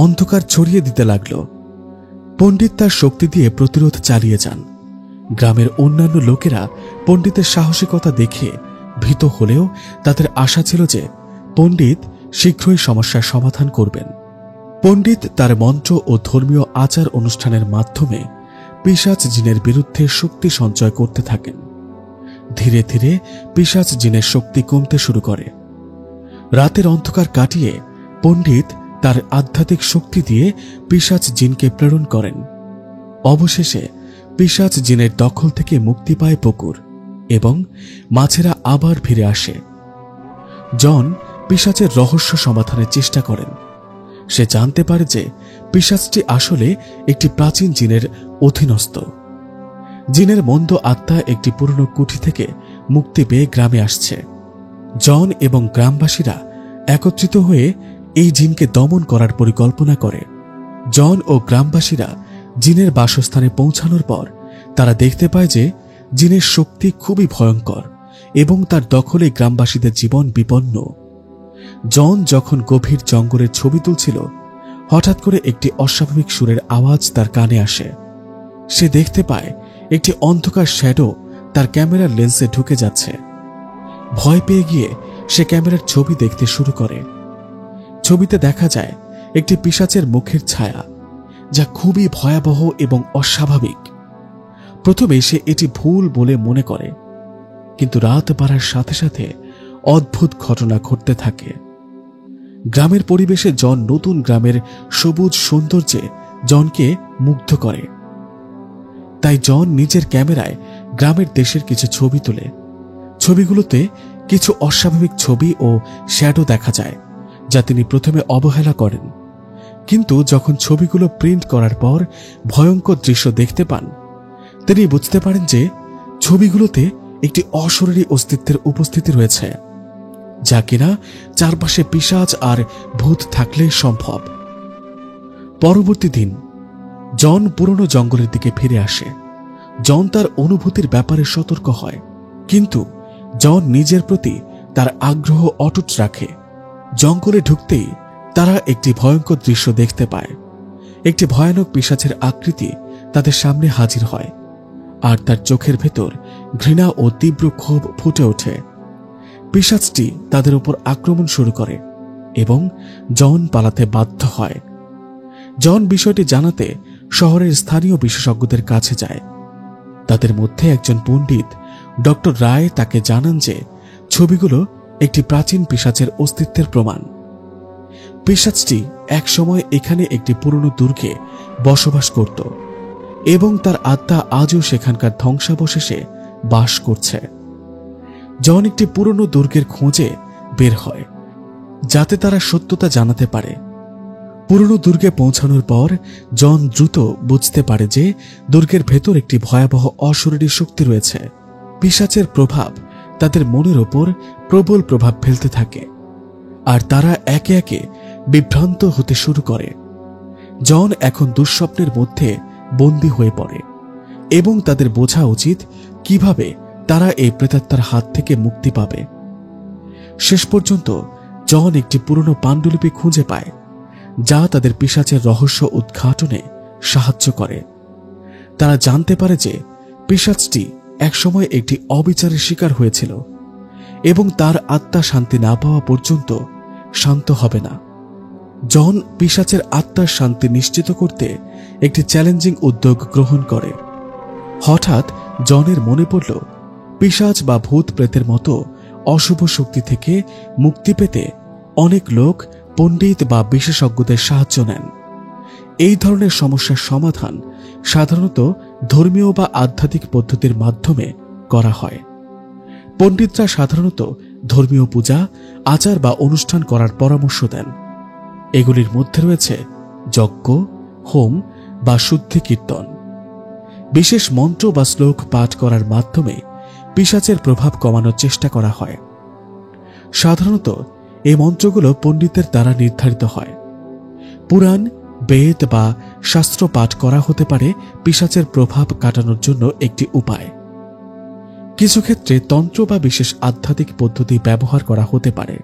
অন্ধকার ছড়িয়ে দিতে লাগল। পণ্ডিত তার শক্তি দিয়ে প্রতিরোধ চালিয়ে যান। গ্রামের অন্যান্য লোকেরা পণ্ডিতের সাহসিকতা দেখে ভীত হলেও তাদের আশা ছিল যে পণ্ডিত শীঘ্রই সমস্যার সমাধান করবেন। পণ্ডিত তার মন্ত্র ও ধর্মীয় আচার অনুষ্ঠানের মাধ্যমে পিশাচ জিনের বিরুদ্ধে শক্তি সঞ্চয় করতে থাকেন। ধীরে ধীরে পিশাচ জিনের শক্তি কমতে শুরু করে। রাতের অন্ধকার কাটিয়ে পণ্ডিত তার আধ্যাত্মিক শক্তি দিয়ে পিশাচ জিনকে প্রেরণ করেন। অবশেষে পিশাচ জিনের দখল থেকে মুক্তি পায় পুকুর এবং মাছেরা আবার ফিরে আসে। জন পিশাচের রহস্য সমাধানের চেষ্টা করেন। সে জানতে পারে যে পিশাচটি আসলে একটি প্রাচীন জিনের অধীনস্থ। জিনের মন্দ আত্মা একটি পুরনো কুঠি থেকে মুক্তি পেয়ে গ্রামে আসছে। জন এবং গ্রামবাসীরা একত্রিত হয়ে এই জিনকে দমন করার পরিকল্পনা করে। জন ও গ্রামবাসীরা জিনের বাসস্থানে পৌঁছানোর পর তারা দেখতে পায় যে জিনের শক্তি খুবই ভয়ঙ্কর এবং তার দখলে গ্রামবাসীদের জীবন বিপন্ন। জন যখন গভীর জঙ্গলের ছবি তুলছিল, হঠাৎ করে একটি অস্বাভাবিক সুরের আওয়াজ তার কানে আসে। সে দেখতে পায় একটি অন্ধকার শ্যাডো তার ক্যামেরার লেন্সে ঢুকে যাচ্ছে। ভয় পেয়ে গিয়ে সে ক্যামেরার ছবি দেখতে শুরু করে। ছবিতে দেখা যায় একটি পিশাচের মুখের ছায়া, যা খুবই ভয়াবহ এবং অস্বাভাবিক। প্রথমে সে এটি ভুল বলে মনে করে, কিন্তু রাত বাড়ার সাথে সাথে অদ্ভুত ঘটনা ঘটতে থাকে। গ্রামের পরিবেশে জন নতুন গ্রামের সবুজ সৌন্দর্যে জনকে মুগ্ধ করে। তাই জন নিজের ক্যামেরায় গ্রামের দেশের কিছু ছবি তোলে। ছবিগুলোতে কিছু অস্বাভাবিক ছবি ও শ্যাডো দেখা যায়, যা তিনি প্রথমে অবহেলা করেন। কিন্তু যখন ছবিগুলো প্রিন্ট করার পর ভয়ঙ্কর দৃশ্য দেখতে পান, তিনি বুঝতে পারেন যে ছবিগুলোতে একটি অশরীরী অস্তিত্বের উপস্থিতি রয়েছে, যা কিনা চারপাশে পিশাচ আর ভূত থাকলেই সম্ভব। পরবর্তী দিন জন পুরনো জঙ্গলের দিকে ফিরে আসে। জন তার অনুভূতির ব্যাপারে সতর্ক হয়, কিন্তু জন নিজের প্রতি তার আগ্রহ অটুট রাখে। জঙ্গলে ঢুকতেই তারা একটি ভয়ঙ্কর দৃশ্য দেখতে পায়। একটি ভয়ানক পিশাচের আকৃতি তাদের সামনে হাজির হয়, আর তার চোখের ভেতর ঘৃণা ও তীব্র ক্ষোভ ফুটে ওঠে। পিশাচটি তাদের উপর আক্রমণ শুরু করে এবং জন পালাতে বাধ্য হয়। জন বিষয়টি জানাতে শহরের স্থানীয় বিশেষজ্ঞদের কাছে যায়। তাদের মধ্যে একজন পণ্ডিত ডক্টর রায় তাকে জানান যে ছবিগুলো একটি প্রাচীন পিশাচের অস্তিত্বের প্রমাণ। পিশাচটি একসময় এখানে একটি পুরনো দুর্গে বসবাস করত এবং তার আত্মা আজও সেখানকার ধ্বংসাবশেষে বাস করছে। জন একটি পুরনো দুর্গের খোঁজে বের হয়, যাতে তারা সত্যতা জানাতে পারে। পুরনো দুর্গে পৌঁছানোর পর জন দ্রুত বুঝতে পারে যে দুর্গের ভেতর একটি ভয়াবহ অশরীরী শক্তি রয়েছে। পিশাচের প্রভাব তাদের মনের ওপর প্রবল প্রভাব ফেলতে থাকে, আর তারা একে একে বিভ্রান্ত হতে শুরু করে। জন এখন দুঃস্বপ্নের মধ্যে বন্দী হয়ে পড়ে এবং তাদের বোঝা উচিত কিভাবে তারা এই প্রেতাত্মার হাত থেকে মুক্তি পাবে। শেষ পর্যন্ত জন একটি পুরনো পাণ্ডুলিপি খুঁজে পায়, যা তাদের পিশাচের রহস্য উদ্ঘাটনে সাহায্য করে। তারা জানতে পারে যে পিশাচটি একসময় একটি অবিচারের শিকার হয়েছিল এবং তার আত্মা শান্তি না পাওয়া পর্যন্ত শান্ত হবে না। জন পিশাচের আত্মার শান্তি নিশ্চিত করতে একটি চ্যালেঞ্জিং উদ্যোগ গ্রহণ করে। হঠাৎ জনের মনে পড়ল, পিশাচ বা ভূত প্রেতের মতো অশুভ শক্তি থেকে মুক্তি পেতে অনেক লোক পণ্ডিত বা বিশেষজ্ঞদের সাহায্য নেন। এই ধরনের সমস্যার সমাধান সাধারণত ধর্মীয় বা আধ্যাত্মিক পদ্ধতির মাধ্যমে করা হয়। পণ্ডিতরা সাধারণত ধর্মীয় পূজা, আচার বা অনুষ্ঠান করার পরামর্শ দেন। এগুলির মধ্যে রয়েছে যজ্ঞ, হোম বা শুদ্ধি কীর্তন। বিশেষ মন্ত্র বা শ্লোক পাঠ করার মাধ্যমে পিশাচের প্রভাব কমানোর চেষ্টা করা হয়। সাধারণত এই মন্ত্রগুলো পণ্ডিতের দ্বারা নির্ধারিত হয়। পুরাণ, বেদ বা শাস্ত্র পাঠ করা হতে পারে পিশাচের প্রভাব কাটানোর জন্য একটি উপায়। কিছু ক্ষেত্রে তন্ত্র বা বিশেষ আধ্যাত্মিক পদ্ধতি ব্যবহার করা হতে পারে।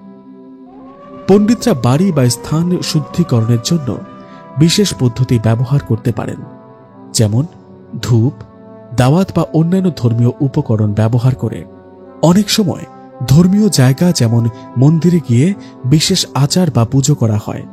পণ্ডিতরা বাড়ি বা স্থান শুদ্ধিকরণের জন্য বিশেষ পদ্ধতি ব্যবহার করতে পারেন, যেমন ধূপ, দাওয়াত বা অন্যান্য ধর্মীয় উপকরণ ব্যবহার করে। অনেক সময় ধর্মীয় জায়গা যেমন মন্দিরে গিয়ে বিশেষ আচার বা পুজো করা হয়।